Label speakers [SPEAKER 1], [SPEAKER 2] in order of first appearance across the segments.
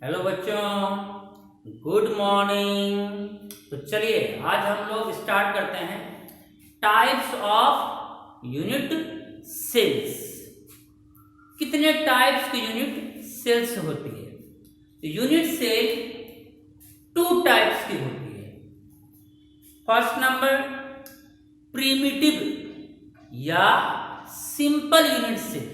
[SPEAKER 1] Hello बच्चों, good morning. तो चलिए आज हम लोग स्टार्ट करते हैं टाइप्स ऑफ यूनिट सेल्स। कितने टाइप्स की यूनिट सेल्स होती है? तो यूनिट सेल टू टाइप्स की होती है। फर्स्ट नंबर प्रिमिटिव या simple unit cell.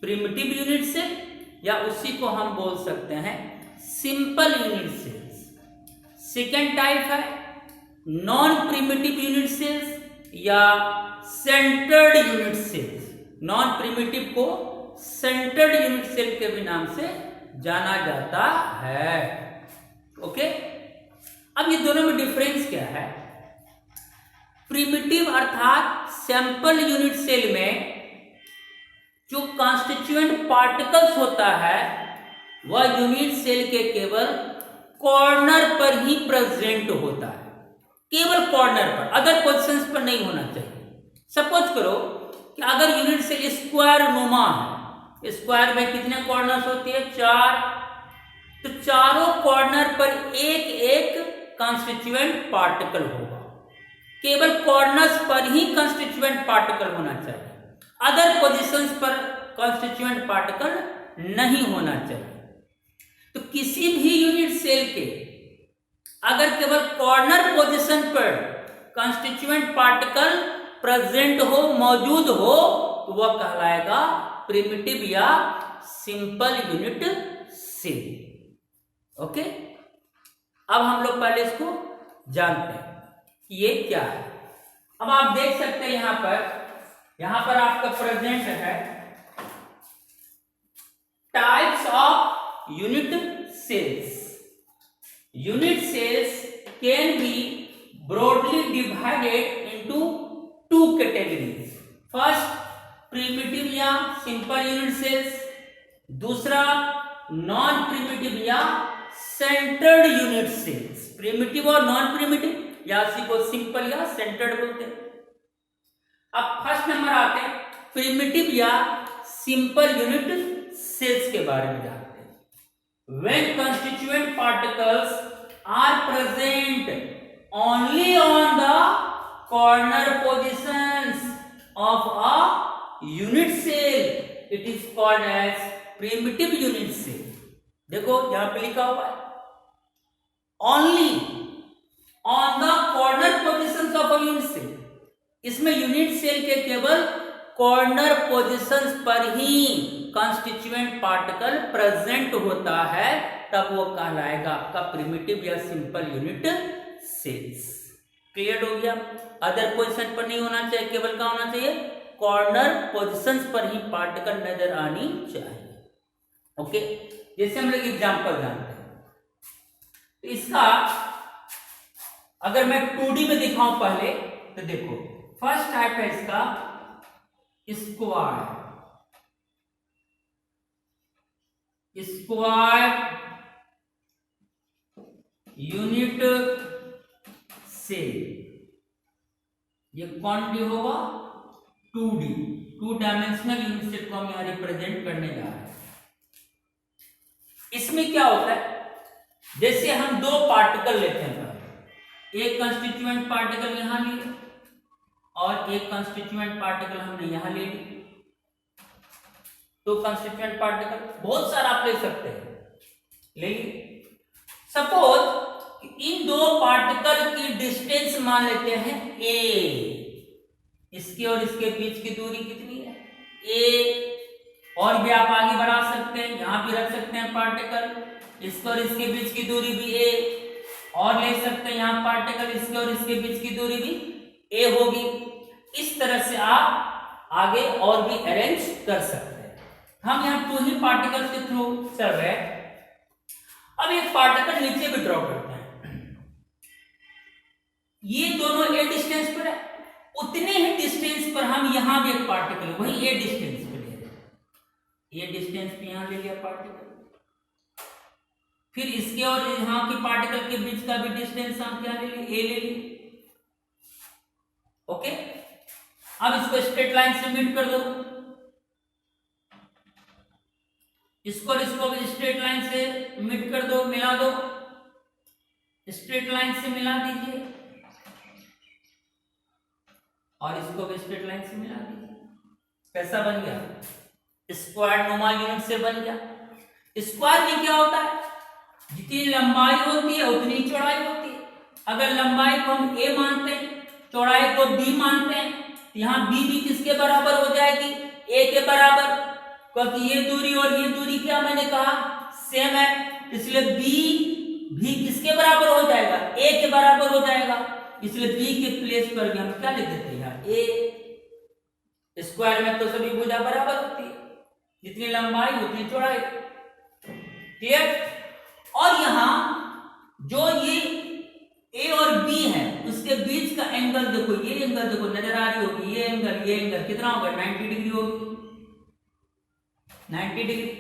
[SPEAKER 1] Primitive unit cell या उसी को हम बोल सकते हैं simple unit cells. Second type है नॉन प्रिमिटिव यूनिट सेल्स या centred unit cells. Non primitive को सेंटर्ड यूनिट सेल के भी नाम से जाना जाता है। ओके, अब ये दोनों में डिफरेंस क्या है? प्रिमिटिव अर्थात सैंपल यूनिट सेल में जो कॉन्स्टिट्यूएंट पार्टिकल्स होता है वह यूनिट सेल के केवल कॉर्नर पर ही प्रेजेंट होता है, केवल कॉर्नर पर, अदर पोजीशंस पर नहीं होना चाहिए। सपोज करो कि अगर यूनिट सेल स्क्वायर नुमा है, स्क्वायर में कितने कॉर्नर्स होती है? 4। तो चारों कॉर्नर पर एक एक कॉन्स्टिट्यूएंट पार्टिकल होगा। केवल कॉर्नर्स पर ही कॉन्स्टिट्यूएंट पार्टिकल होना चाहिए, अदर पोजीशंस पर कॉन्स्टिट्यूएंट पार्टिकल नहीं होना चाहिए। तो किसी भी यूनिट सेल के अगर केवल कॉर्नर पोजीशन पर कॉन्स्टिट्यूएंट पार्टिकल प्रेजेंट हो, मौजूद हो, तो वह कहलाएगा प्रिमिटिव या सिंपल यूनिट सेल। ओके, अब हम लोग पहले इसको जानते हैं कि ये क्या है। अब आप देख सकते हैं यहां पर आपका प्रेजेंट है types of unit cells. Unit cells can be broadly divided into two categories. First primitive या सिंपल यूनिट सेल्स, दूसरा नॉन प्रिमिटिव या सेंटर्ड यूनिट सेल्स। प्रिमिटिव और नॉन प्रिमिटिव या इसी को सिंपल या सेंटर्ड बोलते हैं। अब फर्स्ट नंबर आते हैं प्रिमिटिव या सिंपल यूनिट सेल्स के बारे में जानते हैं। When constituent particles are present only on the corner positions of a unit cell, it is called as primitive unit cell. देखो यहां पे लिखा हुआ है only on the corner positions of a unit cell. इसमें यूनिट सेल के केवल corner positions पर ही कॉन्स्टिट्यूएंट पार्टिकल प्रेजेंट होता है, तब वो कहलाएगा आपका प्रिमिटिव या सिंपल यूनिट सेल्स। क्लियर हो गया? अदर पोजीशन पर नहीं होना चाहिए, केवल क्या होना चाहिए? कॉर्नर पोजीशंस पर ही पार्टिकल नजर आनी चाहिए। ओके, जैसे हम लोग एग्जांपल जानते हैं, तो इसका अगर मैं 2D में दिखाऊं पहले, तो देखो फर्स्ट टाइप है इसका स्क्वायर। स्क्वायर यूनिट सेल, ये क्वांटिटी होगा 2D, 2 डायमेंशनल यूनिट सेल को हम यहां रिप्रेजेंट करने जा रहे हैं। इसमें क्या होता है, जैसे हम दो पार्टिकल लेते हैं, एक कंस्टिट्यूएंट पार्टिकल यहां लिए और एक कंस्टिट्यूएंट पार्टिकल हमने यहां ले ली। तो कंस्टिट्यूएंट पार्टिकल बहुत सारा आप ले सकते हैं, लेकिन सपोज इन दो पार्टिकल की डिस्टेंस मान लेते हैं a, इसके और इसके बीच की दूरी कितनी है? a। और भी आप आगे बढ़ा सकते हैं, यहां भी रख सकते हैं पार्टिकल, इसके और इसके बीच की दूरी भी a, और ले सकते हैं यहां पार्टिकल, इसके और इसके बीच की दूरी भी a होगी। इस तरह से आप आगे और भी अरेंज कर सकते हैं। हम यहां 2 ही पार्टिकल्स के थ्रू चल रहे हैं। अब एक पार्टिकल नीचे भी ड्रॉ करते हैं, ये दोनों a डिस्टेंस पर है, उतने ही डिस्टेंस पर हम यहां भी एक पार्टिकल वही a डिस्टेंस पे ले रहे हैं। a डिस्टेंस पे यहां ले लिया पार्टिकल, फिर इसके और यहां के पार्टिकल के बीच का भी डिस्टेंस हम क्या ले लिए? a ले लिए। ओके, अब इसको स्ट्रेट लाइन से मीट कर दो, इसको भी स्ट्रेट लाइन से मीट कर दो, मिला दो, स्ट्रेट लाइन से मिला दीजिए और इसको भी स्ट्रेट लाइन से मिला दीजिए। कैसा बन गया? स्क्वायर नुमा यूनिट से बन गया। स्क्वायर में क्या होता है? जितनी लंबाई होती है उतनी चौड़ाई होती है। अगर लंबाई को हम a मानते हैं, चौड़ाई को b मानते हैं, तो यहाँ b भी किसके बराबर हो जाएगी? a के बराबर, क्योंकि ये दूरी और ये दूरी क्या मैंने कहा सेम है, इसलिए b भी किसके बराबर हो जाएगा? a के बराबर हो जाएगा। इसलिए b के प्लेस पर भी हम क्या लिख देते हैं? a। स्क्वायर में तो सभी भुजा बराबर होती है, जितनी लंबाई उतनी चौड़ाई। क्लियर? और यहां जो ये a और b है उसके बीच का एंगल देखो, ये एंगल देखो नजर आ रही होगी, ये एंगल कितना होगा? 90 डिग्री होगी, 90 डिग्री।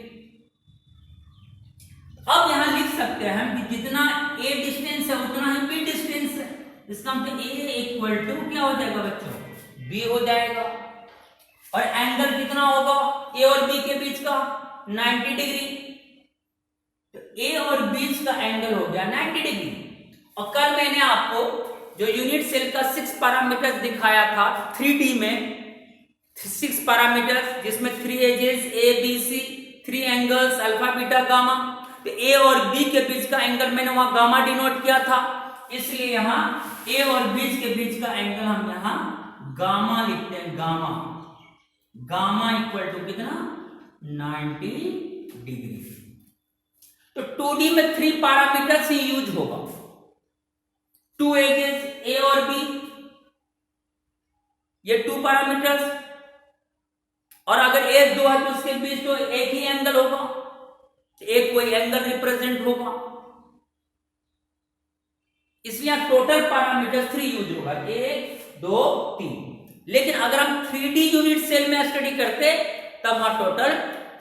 [SPEAKER 1] अब यहां लिख सकते हैं हम कि जितना a डिस्टेंस है उतना ही b डिस्टेंस है। इसका मतलब a इक्वल टू क्या हो जाएगा बच्चों? b हो जाएगा। और एंगल कितना होगा a और b के बीच का? 90 डिग्री। तो a और बीच का एंगल हो गया 90 डिग्री। और कल मैंने आपको जो यूनिट सेल का 6 पैरामीटर्स दिखाया था 3D में, 6 पैरामीटर्स जिसमें 3 axes a b c, 3 angles alpha beta gamma, तो a और b के बीच का एंगल मैंने वहां गामा डिनोट किया था, इसलिए यहां a और बीच के बीच का एंगल हम यहां गामा लिखते हैं। गामा इक्वल टू कितना? 90 डिग्री। तो 2D में 3 पैरामीटर्स ही यूज होगा, 2 एजेस a और b, ये 2 पैरामीटर्स। और अगर a 2 है तो उसके बीच तो एक ही एंगल होगा, एक कोई एंगल रिप्रेजेंट होगा, इसलिए टोटल पैरामीटर 3 यूज होगा, 1 2 3। लेकिन अगर हम 3D यूनिट सेल में स्टडी करते तब वहां टोटल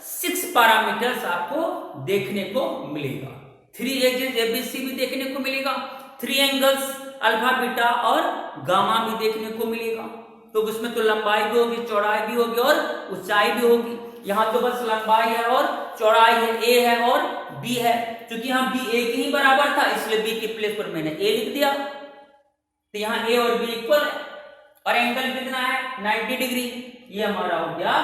[SPEAKER 1] 6 पैरामीटर्स आपको देखने को मिलेगा। 3 एजेस ABC भी देखने को मिलेगा, 3 एंगल्स अल्फा बीटा और गामा भी देखने को मिलेगा। तो उसमें तो लंबाई भी होगी, चौड़ाई भी होगी और ऊंचाई भी होगी। यहां तो बस लंबाई है और चौड़ाई है, a है और b है। क्योंकि यहां b a के ही बराबर था इसलिए b के प्लेस पर मैंने a लिख दिया। तो यहां a और b इक्वल है और एंगल कितना है? 90 डिग्री। ये हमारा हो गया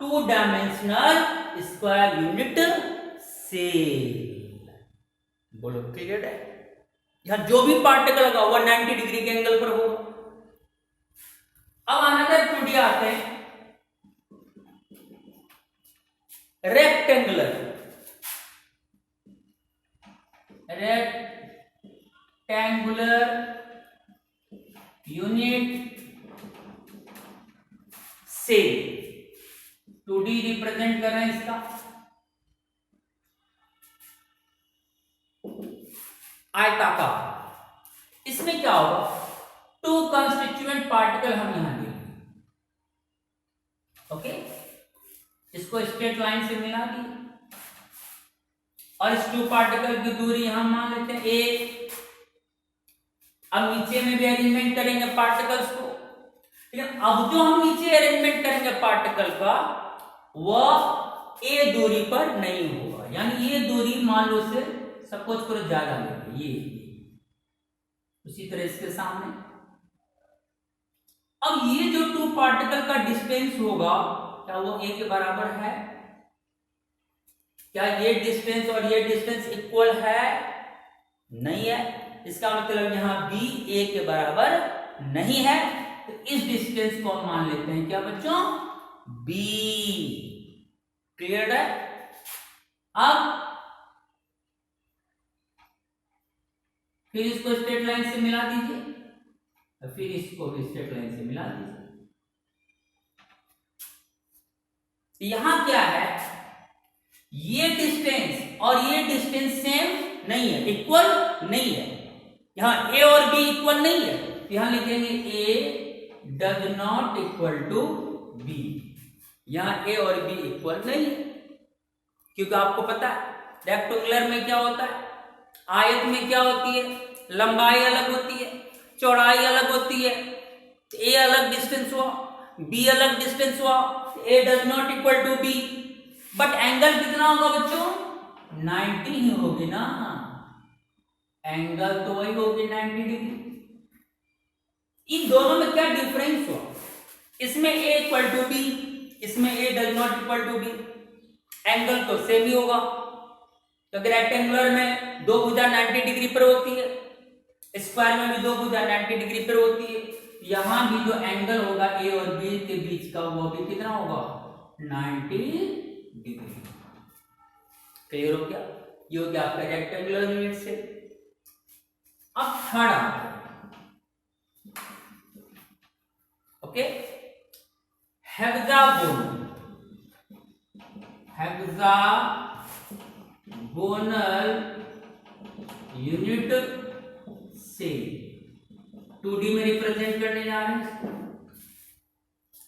[SPEAKER 1] 2 डायमेंशनल स्क्वायर यूनिट सेल। बोलो क्लियर है? यहां जो भी पार्टिकल लगा हुआ 90 डिग्री के एंगल पर होगा। अब अनदर 2D आते हैं, rectangular unit cell. 2D represent कर रहे हैं इसका। आयताकार। इसमें क्या होगा? 2 कंस्टिट्यूएंट पार्टिकल हम यहां लेंगे। ओके, इसको स्ट्रेट लाइन से मिला दी और इस 2 पार्टिकल की दूरी यहां मान लेते हैं a। अब नीचे में भी अरेंजमेंट करेंगे पार्टिकल्स को। ठीक है, अब जो हम नीचे अरेंजमेंट करेंगे पार्टिकल का वह a दूरी पर नहीं होगा, यानी ये दूरी मान लो से सपोज करो ज्यादा लेंगे, ये उसी तरह इसके सामने। अब ये जो 2 पार्टिकल का डिस्टेंस होगा क्या वो a के बराबर है? क्या ये डिस्टेंस और ये डिस्टेंस इक्वल है? नहीं है। इसका मतलब यहां b a के बराबर नहीं है। तो इस डिस्टेंस को हम मान लेते हैं क्या बच्चों? b। क्लियर है? अब फिर इसको स्ट्रेट लाइन से मिला दीजिए और फिर इसको भी स्ट्रेट लाइन से मिला दीजिए। यहां क्या है? ये डिस्टेंस और ये डिस्टेंस सेम नहीं है, इक्वल नहीं है। यहां a और b इक्वल नहीं है, यहां लिखेंगे a does not equal to b। यहां a और b इक्वल नहीं है, क्योंकि आपको पता है रेक्टेंगुलर में क्या होता है, आयत में क्या होती है, लंबाई अलग होती है, चौड़ाई अलग होती है। a अलग डिस्टेंस हुआ, b अलग डिस्टेंस हुआ, a does not equal to b। But angle कितना होगा बच्चों? 90 ही होगी ना, एंगल तो वही होगी 90 डिग्री। इन दोनों में क्या डिफरेंस हुआ, इसमें a इक्वल टू बी, इसमें a does not equal to B, angle तो सेम ही होगा, क्योंकि रेक्टेंगुलर में दो भुजा 90 डिग्री पर होती है, स्क्वायर में भी दो भुजा 90 डिग्री पर होती है। यहां भी जो एंगल होगा a और b के बीच का वो भी कितना होगा 90 डिग्री। क्लियर हो गया, ये हो गया आपका रेक्टेंगुलर यूनिट से। अब थर्ड ओके, हेक्सागोनल यूनिट से 2D में रिप्रेजेंट करने जा रहे हैं,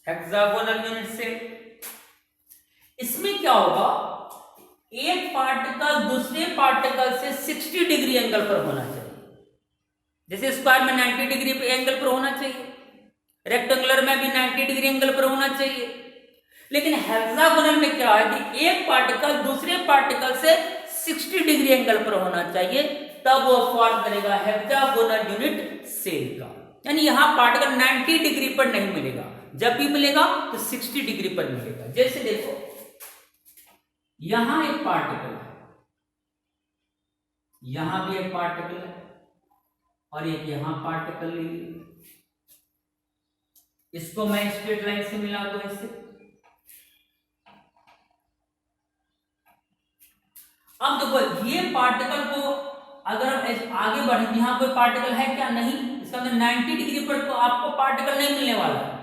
[SPEAKER 1] हेक्सागोनल यूनिट से। इसमें क्या होगा, एक पार्टिकल दूसरे पार्टिकल से 60 डिग्री एंगल पर होना चाहिए। जैसे स्क्वायर में 90 डिग्री पे एंगल पर होना चाहिए, रेक्टेंगुलर में भी 90 डिग्री एंगल पर होना चाहिए। लेकिन हेक्सागोनल में क्या है कि एक पार्टिकल दूसरे पार्टिकल से 60 डिग्री एंगल पर होना चाहिए, तब वो फॉर्म करेगा हेक्सागोनल यूनिट सेल का। यानी यहां पार्टिकल 90 डिग्री पर नहीं मिलेगा, जब भी मिलेगा तो 60 डिग्री पर मिलेगा। जैसे देखो यहां एक पार्टिकल है, यहां भी एक पार्टिकल है, और एक यहां पार्टिकल लीजिए, इसको मैं स्ट्रेट लाइन से मिला दूं इससे। अब देखो ये पार्टिकल को अगर हम आगे बढ़े, यहां कोई पार्टिकल है क्या, नहीं, इसका मतलब 90 डिग्री पर तो आपको पार्टिकल नहीं मिलने वाला।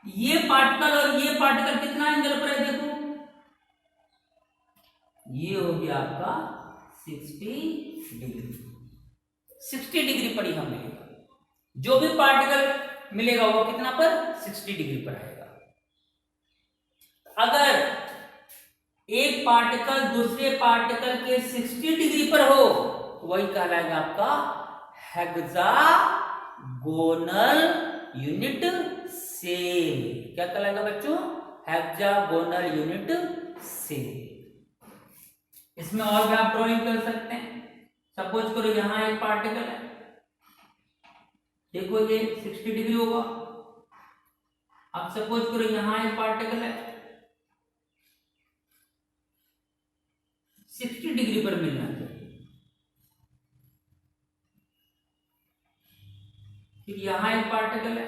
[SPEAKER 1] ये पार्टिकल और ये पार्टिकल कितना एंगल पर है, देखो ये हो गया आपका 60 डिग्री, 60 डिग्री पर यहां मिलेगा। जो भी पार्टिकल मिलेगा वो कितना पर 60 डिग्री पर आएगा। अगर एक पार्टिकल दूसरे पार्टिकल के 60 डिग्री पर हो तो वही कहलाएगा आपका हेक्सागोनल यूनिट सेल। क्या कहलाएगा बच्चों, हेक्सागोनल यूनिट सेल। इसमें और भी आप ड्राइंग कर सकते हैं। सपोज करो यहां एक पार्टिकल है, देखो ये 60 डिग्री होगा। अब सपोज करो यहां एक पार्टिकल है, 60 डिग्री पर मिलना चाहिए। फिर यहां एक पार्टिकल है,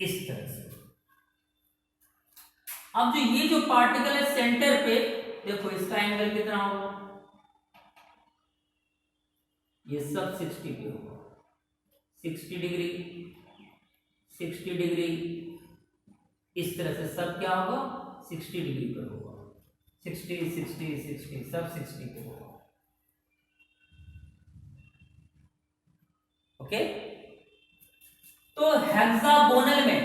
[SPEAKER 1] इस तरह से। अब जो ये जो पार्टिकल है सेंटर पे, देखो इसका एंगल कितना होगा, ये सब 60 पे होगा, 60 डिग्री, 60 डिग्री, इस तरह से सब क्या होगा 60 डिग्री पर होगा, 60 60 60 सब 60 पे होगा। ओके, तो हेक्सागोनल में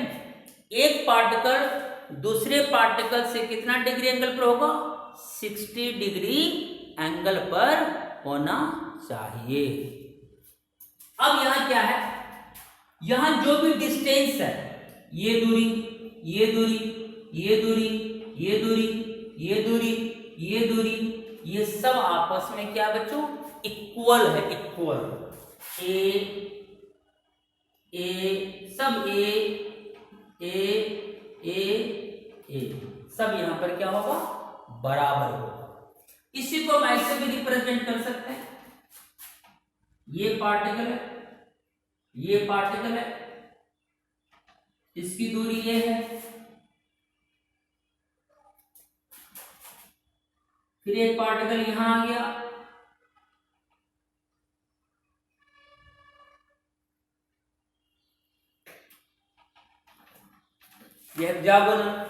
[SPEAKER 1] एक पार्टिकल दूसरे पार्टिकल से कितना डिग्री एंगल पर होगा, 60 डिग्री एंगल पर होना चाहिए। अब यहां क्या है, यहां जो भी डिस्टेंस है, ये दूरी, ये दूरी, ये दूरी, ये दूरी, ये दूरी, ये दूरी, ये सब आपस में क्या बच्चों इक्वल है, इक्वल। सब ए सब यहां पर क्या होगा बराबर होगा। इसी को हम ऐसे भी रिप्रेजेंट कर सकते हैं, ये पार्टिकल है, ये पार्टिकल है, इसकी दूरी ये है, फिर एक पार्टिकल यहां आ गया, ये हेक्सागोनल।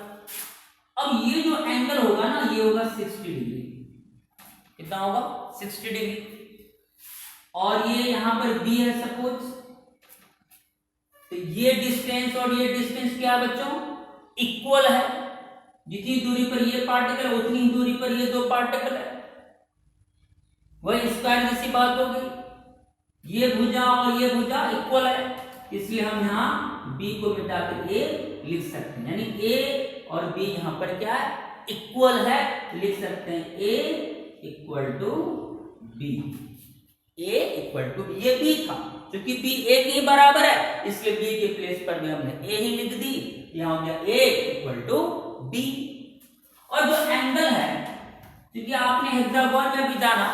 [SPEAKER 1] अब ये जो एंगल होगा ना, ये होगा 60 डिग्री, कितना होगा 60 डिग्री, और ये यहां पर बी है सपोज, तो ये डिस्टेंस और ये डिस्टेंस क्या है बच्चों इक्वल है। जितनी दूरी पर ये पार्टिकल है उतनी दूरी पर ये दो पार्टिकल है, वही स्क्वायर जैसी बात हो गई। ये भुजा और ये भुजा इक्वल है, इसलिए हम यहाँ b को मिटाकर a लिख सकते हैं, यानी a और b यहाँ पर क्या है, इक्वल है, लिख सकते हैं a equal to b, a equal to, ये b था क्योंकि b a के बराबर है, इसलिए b के प्लेस पर भी हमने a ही लिख दी, यहाँ हो गया a इक्वल टू b। और जो एंगल है, क्योंकि आपने हेक्सागोन में भी जाना,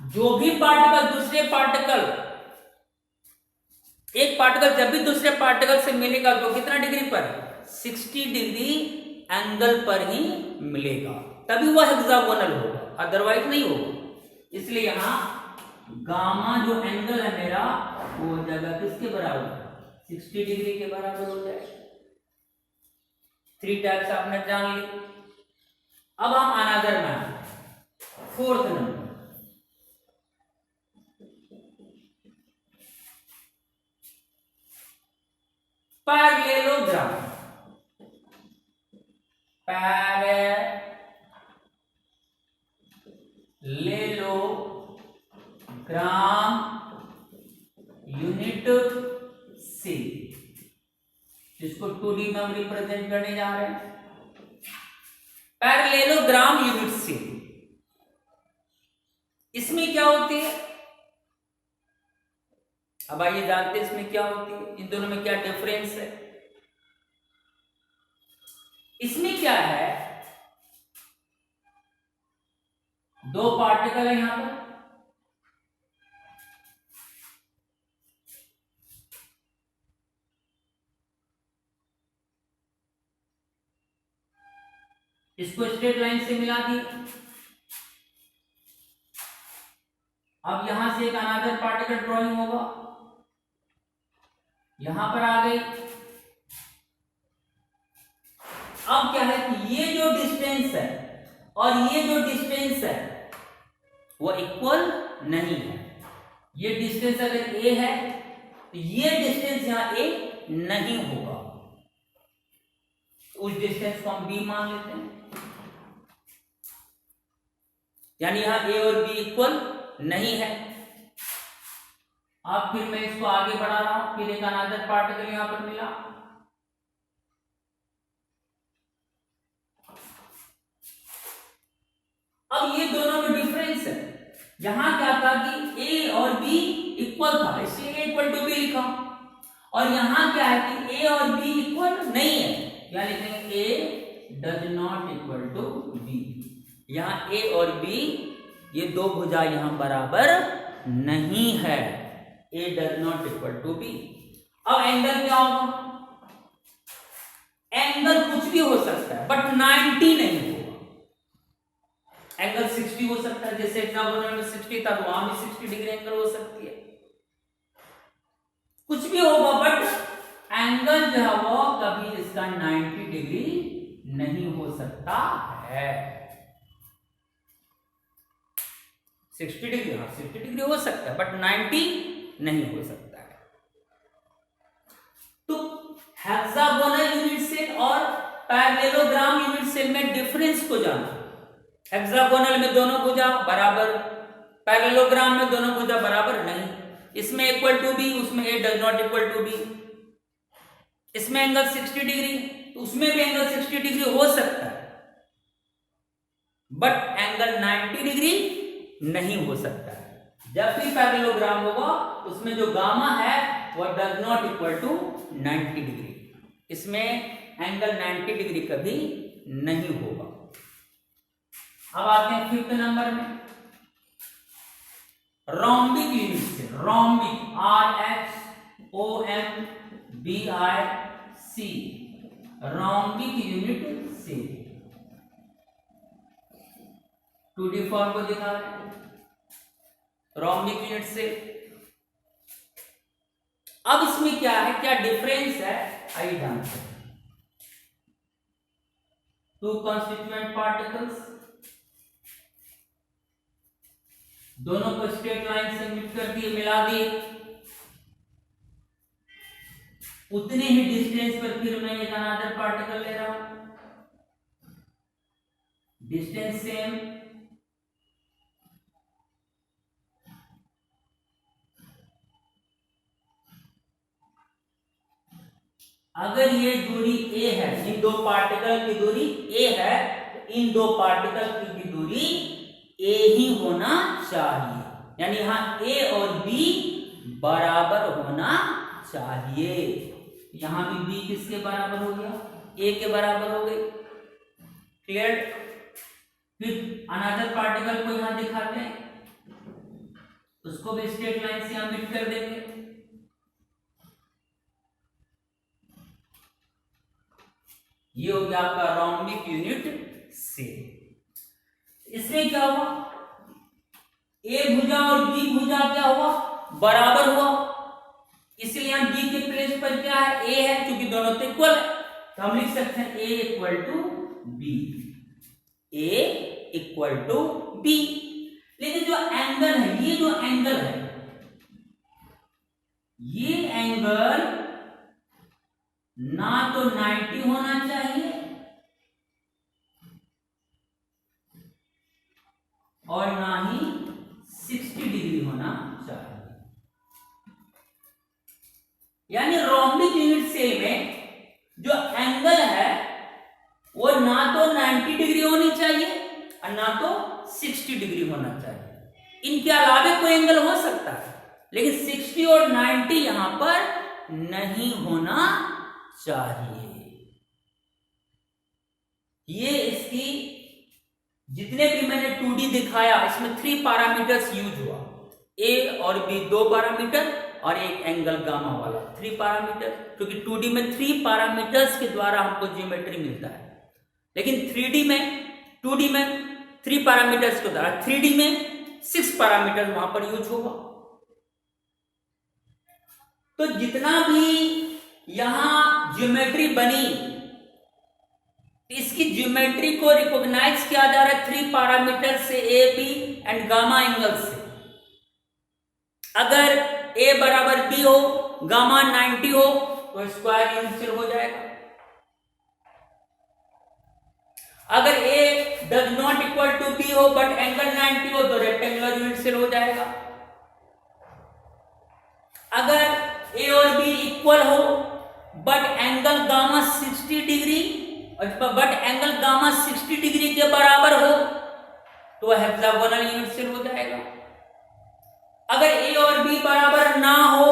[SPEAKER 1] जो भी पार्टिकल दूसरे पार्टिकल, एक पार्टिकल जब भी दूसरे पार्टिकल से मिलेगा तो कितना डिग्री पर, 60 डिग्री एंगल पर ही मिलेगा, तभी वह हेक्सागोनल होगा, अदरवाइज नहीं होगा। इसलिए यहां गामा जो एंगल है मेरा, वो जगह किसके बराबर, 60 डिग्री के बराबर हो जाए। 3 टाइप्स आपने जान ली। अब हम अनदर में, 4th number, parallelogram. Parallelogram unit से, जिसको 2D में हम रिप्रेजेंट करने जा रहे हैं, पैरेललोग्राम यूनिट से। इसमें क्या होती है, अब आइए जानते हैं इसमें क्या होती है, इन दोनों में क्या डिफरेंस है। इसमें क्या है, 2 पार्टिकल है यहां पर, इसको स्ट्रेट लाइन से मिला दी। अब यहां से एक अनदर पार्टिकल ड्रॉइंग होगा, यहां पर आ गई। अब क्या है कि ये जो डिस्टेंस है और ये जो डिस्टेंस है वो इक्वल नहीं है। ये डिस्टेंस अगर a है तो ये डिस्टेंस यहां a नहीं होगा, उस डिस्टेंस को हम b मान लेते हैं, यानी यहां a और b इक्वल नहीं है। अब फिर मैं इसको आगे बढ़ा रहा हूं, फिर एक अनदर पार्टिकल यहां पर मिला, अब ये दोनों में डिफरेंस है। यहां क्या था कि a और b इक्वल था, इसलिए a इक्वल टू b लिखा, और यहां क्या है कि a और b इक्वल नहीं है, यहां लिखेंगे a does not equal to b। यहां a और b ये 2 भुजा यहां बराबर नहीं है, a does not equal to b। अब एंगल क्या होगा, एंगल कुछ भी हो सकता है बट 90 नहीं होगा। एंगल 60 हो सकता है, जैसे हेक्सागोनल में 60 था, वहां भी 60 डिग्री एंगल हो सकती है, कुछ भी होगा, बट एंगल जो है वो कभी इसका 90 डिग्री नहीं हो सकता है। 60 डिग्री, हाँ 60 डिग्री हो सकता है बट 90 नहीं हो सकता है। तो हेक्सागोनल यूनिट सेल और पैरेललोग्राम यूनिट सेल में डिफरेंस को जाना। हेक्सागोनल में दोनों भुजा बराबर, पैरेललोग्राम में दोनों भुजा बराबर नहीं, इसमें इक्वल टू बी, उसमें a does not equal to B. इसमें एंगल 60 डिग्री, तो उसमें भी एंगल 60 डिग्री हो सकता है बट एंगल 90 डिग्री नहीं हो सकता है। जब भी पैरेललोग्राम होगा उसमें जो गामा है वह does not equal to 90 degree, इसमें एंगल 90 डिग्री कभी नहीं होगा। अब आते हैं 5th नंबर में, रोम्बिक यूनिट से। रोम्बिक, RHOMBIC, रोम्बिक यूनिट से 2D फॉर्म को दिखा रहे हैं, रोम्बिक यूनिट से। अब इसमें क्या है, क्या डिफरेंस है, आइए जानते हैं। 2 कंस्टिट्यूएंट पार्टिकल्स, दोनों को स्ट्रेट लाइन से मिट कर दिए, मिला दिए, उतने ही डिस्टेंस पर फिर मैं एक अनदर पार्टिकल ले रहा हूं, डिस्टेंस सेम, अगर ये दूरी a है, इन दो पार्टिकल की दूरी a है, तो इन दो पार्टिकल की दूरी a ही होना चाहिए, यानी यहां a और b बराबर होना चाहिए। यहां भी b किसके बराबर हो गया, a के बराबर हो गई। क्लियर। फिर अनदर पार्टिकल को यहां दिखाते हैं, उसको भी स्ट्रेट लाइन से यहां मीट कर देंगे। ये हो गया आपका रोम्बिक यूनिट सेल। इसमें क्या हुआ, ए भुजा और बी भुजा क्या हुआ, बराबर हुआ, इसलिए हम बी के प्लेस पर क्या है, ए है, क्योंकि दोनों तो इक्वल है, तो हम लिख सकते हैं A equal to B, A equal to B. लेकिन जो एंगल है, ये जो एंगल है, ये एंगल ना तो 90 होना चाहिए और ना ही 60 डिग्री होना चाहिए। यानी रोम्बिक यूनिट सेल में जो एंगल है वो ना तो 90 डिग्री होनी चाहिए और ना तो 60 डिग्री होना चाहिए। इनके अलावे कोई एंगल हो सकता है, लेकिन 60 और 90 यहां पर नहीं होना चाहिए। ये इसकी जितने भी मैंने 2D दिखाया, इसमें 3 पैरामीटर्स यूज हुआ, ए और बी 2 पैरामीटर और एक एंगल गामा वाला 3 पैरामीटर, क्योंकि 2D में 3 पैरामीटर्स के द्वारा हमको ज्योमेट्री मिलता है, लेकिन 3D में 2D में 3 पैरामीटर्स के द्वारा, 3D में 6 पैरामीटर वहां पर यूज होगा। तो जितना भी यहां ज्योमेट्री बनी, इसकी ज्योमेट्री को रिकॉग्नाइज किया जा रहा है 3 पैरामीटर से, A B and gamma angle से। अगर ए बराबर बी हो, गामा 90 हो, तो स्क्वायर यूनिट हो जाएगा। अगर A does not equal to B हो बट एंगल 90 हो, तो रेक्टेंगुलर यूनिट सेल हो जाएगा। अगर ए और बी इक्वल हो but angle gamma 60 degree, but angle gamma 60 degree के बराबर हो, तो हेक्सागोनल यूनिट सेल हो जाएगा। अगर ए और बी बराबर ना हो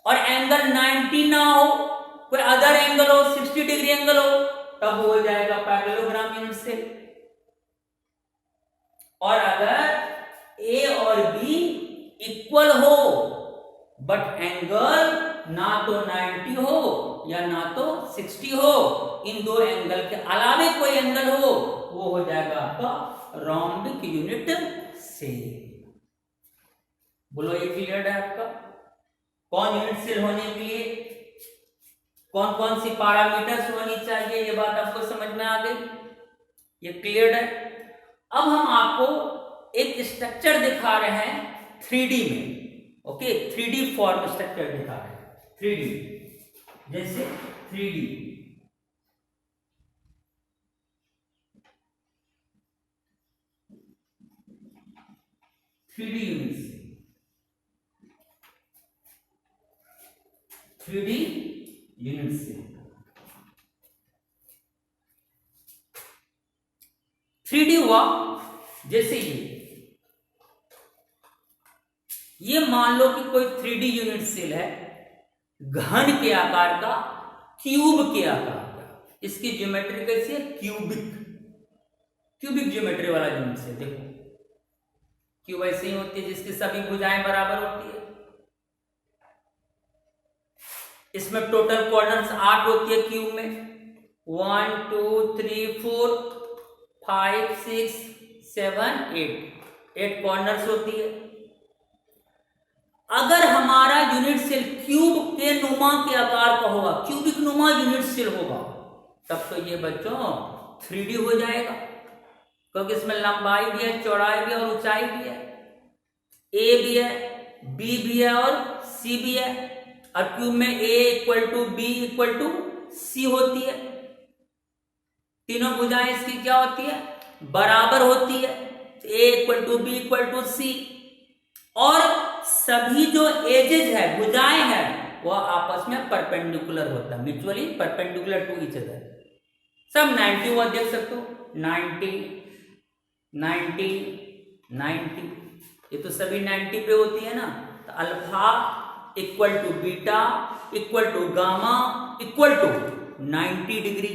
[SPEAKER 1] और एंगल 90 ना हो, कोई अदर एंगल हो, 60 डिग्री एंगल हो, तब हो जाएगा पैरेललोग्राम यूनिट सेल। और अगर ए और बी इक्वल हो बट एंगल ना तो 90 हो या ना तो 60 हो, इन दो एंगल के अलावे कोई एंगल हो, वो हो जाएगा आपका रोम्बिक यूनिट सेल। बोलो ये क्लियर है आपका? कौन यूनिट सेल होने के लिए कौन कौन सी पैरामीटर्स होनी चाहिए, ये बात आपको समझ में आ गई? ये क्लियर है। अब हम आपको एक स्ट्रक्चर दिखा रहे हैं 3D में। ओके, 3D फॉर्म स्ट्रक्चर दिखा रहे हैं। 3D जैसे 3D यूनिट से 3D यूनिट से 3D हुआ जैसे ये मान लो कि कोई 3D यूनिट सेल है, घन के आकार का, क्यूब के आकार का। इसकी ज्योमेट्री कैसी है? क्यूबिक ज्योमेट्री वाला यूनिट सेल। देखो क्यूब ऐसे ही होती है जिसकी सभी भुजाएं बराबर होती है। इसमें टोटल कॉर्नर्स 8 होती है क्यूब में, 1 2 3 4 5 6 7 8 कॉर्नर्स होती है। अगर हमारा यूनिट सेल क्यूब के नुमा के आकार का होगा, क्यूबिक नुमा यूनिट सेल होगा, तब तो ये बच्चों 3D हो जाएगा, क्योंकि इसमें लंबाई भी है, चौड़ाई भी है और ऊंचाई भी है। ए भी है, बी भी है और सी भी है। और क्यूब में A equal to B equal to C होती है। तीनों भुजाएं इसकी क्या होती है? बराबर होती है। A equal to B equal to C. और सभी जो एजेस है, भुजाएं हैं, वह आपस में परपेंडिकुलर होता है, mutually perpendicular to each other. सब 90 हुआ, देख सकते हो 90 90 90, ये तो सभी 90 पे होती है ना। तो alpha equal to beta equal to gamma equal to 90 degree.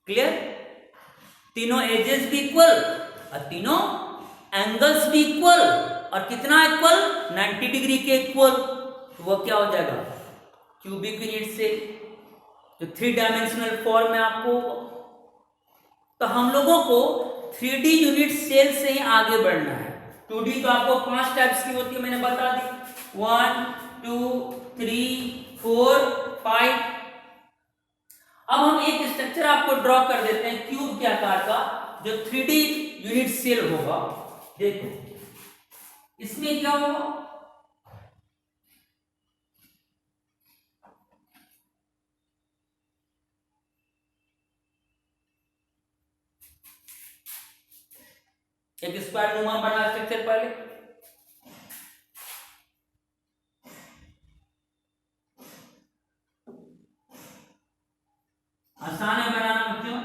[SPEAKER 1] Clear? तीनों एजेस भी इक्वल और तीनों एंगल्स भी इक्वल, और कितना इक्वल? 90 डिग्री के इक्वल। तो वो क्या हो जाएगा? क्यूबिक यूनिट से, जो 3 डायमेंशनल फॉर्म में आपको। तो हम लोगों को 3D यूनिट सेल से ही आगे बढ़ना है। 2D तो आपको 5 टाइप्स की होती है, मैंने बता दी, 1 2 3 4 5। अब हम एक स्ट्रक्चर आपको ड्रॉ कर देते हैं क्यूब के आकार का, जो 3D यूनिट सेल होगा। देखो इसमें क्या होगा? एक स्क्वायर नुमा बना स्ट्रक्चर पहले, आसान है बनाना बच्चों।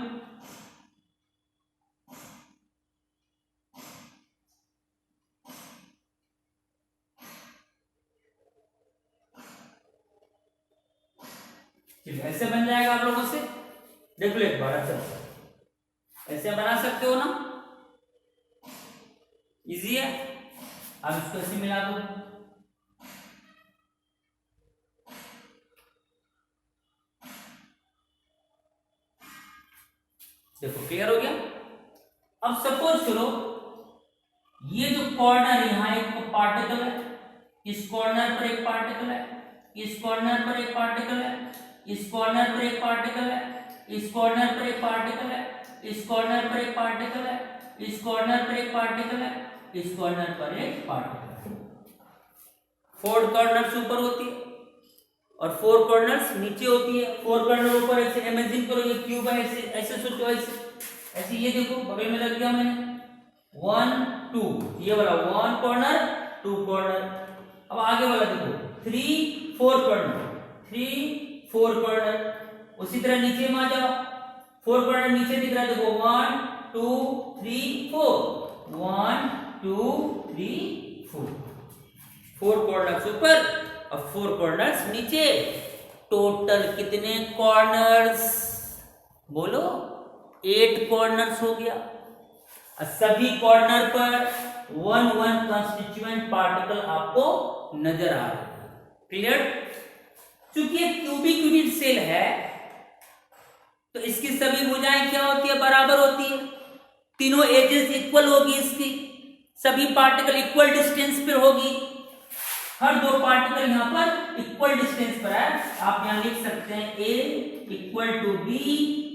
[SPEAKER 1] ऐसे बन जाएगा आप लोगों से, देख लो एक बार। अच्छा ऐसे बना सकते हो ना, इजी है। अब इसको ऐसे मिला दो, देखो क्लियर हो गया। अब सपोज करो ये जो कॉर्नर यहां एक पार्टिकल है, इस कॉर्नर पर एक पार्टिकल है, इस कॉर्नर पर एक पार्टिकल है, इस कॉर्नर पर एक पार्टिकल है, इस कॉर्नर पर एक पार्टिकल है, इस कॉर्नर पर एक पार्टिकल है, इस कॉर्नर पर एक पार्टिकल है, इस कॉर्नर पर एक पार्टिकल है। 4 कॉर्नर्स ऊपर होती है और 4 कॉर्नर्स नीचे होती है। 4 कॉर्नर ऊपर, ऐसे इमेजिन करो ये क्यूब है, ऐसे ऐसे सोचो, ऐसे ये देखो बगल में लग गया मैंने 1 2, ये वाला 1 कॉर्नर 2 कॉर्नर। अब आगे वाला देखो 3 4 कॉर्नर, 3 4 कॉर्नर। उसी तरह नीचे में आ जाओ, 4 कॉर्नर नीचे दिख रहा है, देखो 1 2 3 4, 1 2 3 4, 4 कॉर्नर्स ऊपर और 4 कॉर्नर्स नीचे। टोटल कितने कॉर्नर्स? बोलो 8 कॉर्नर्स हो गया। और सभी कॉर्नर पर 1 1 कंस्टिट्यूएंट पार्टिकल आपको नजर आ रहा है। क्लियर? चूंकि ये क्यूबिक यूनिट सेल है तो इसकी सभी भुजाएं क्या होती है? बराबर होती है। तीनों एजेस इक्वल होगी इसकी, सभी पार्टिकल इक्वल डिस्टेंस पर होगी। हर 2 पार्टिकल यहां पर इक्वल डिस्टेंस पर है। आप यहां लिख सकते हैं A equal to B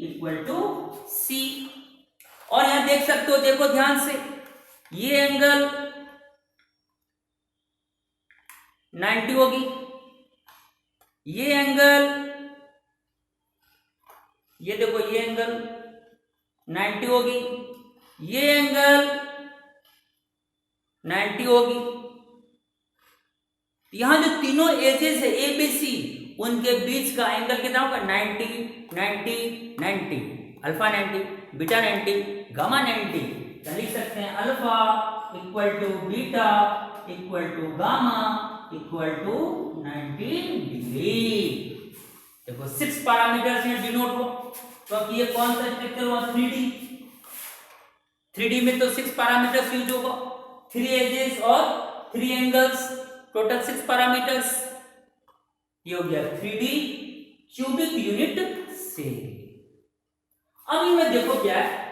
[SPEAKER 1] equal to C। और यहां देख सकते हो, देखो ध्यान से, ये एंगल 90 होगी, ये एंगल, ये देखो ये एंगल 90 होगी, ये एंगल 90 होगी। यहां जो तीनों एजेस है ABC, उनके बीच का एंगल कितना होगा? 90 90 90, अल्फा 90 बीटा 90 गामा 90। तो लिख सकते हैं alpha equal to beta equal to gamma equal to 90 degree. देखो 6 पैरामीटर्स में डिनोट हो, तो अब ये कौन सा स्ट्रक्चर हुआ? 3D में तो 6 पैरामीटर्स यूज होगा, 3 एजेस और 3 एंगल्स, टोटल 6 पैरामीटर्स। ये हो गया 3D क्यूबिक यूनिट सेल। अब इनमें देखो क्या है,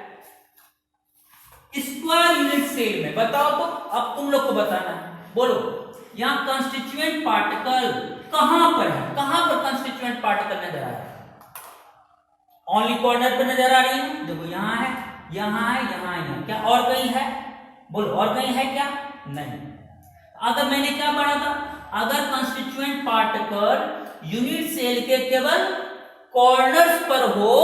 [SPEAKER 1] स्क्वायर यूनिट सेल में बताओ तो, अब तुम लोग को बताना है। बोलो यहां कंस्टिट्यूएंट पार्टिकल कहां पर है? कहां पर कंस्टिट्यूएंट पार्टिकल नजर आ रहा है? ओनली कॉर्नर पर नजर आ रही है, देखो यहां है, यहां है, यहां है। क्या और कहीं है? बोलो और कहीं है क्या? नहीं। अगर मैंने क्या पढ़ा था, अगर कंस्टिट्यूएंट पार्टिकल यूनिट सेल के केवल कॉर्नर्स पर हो,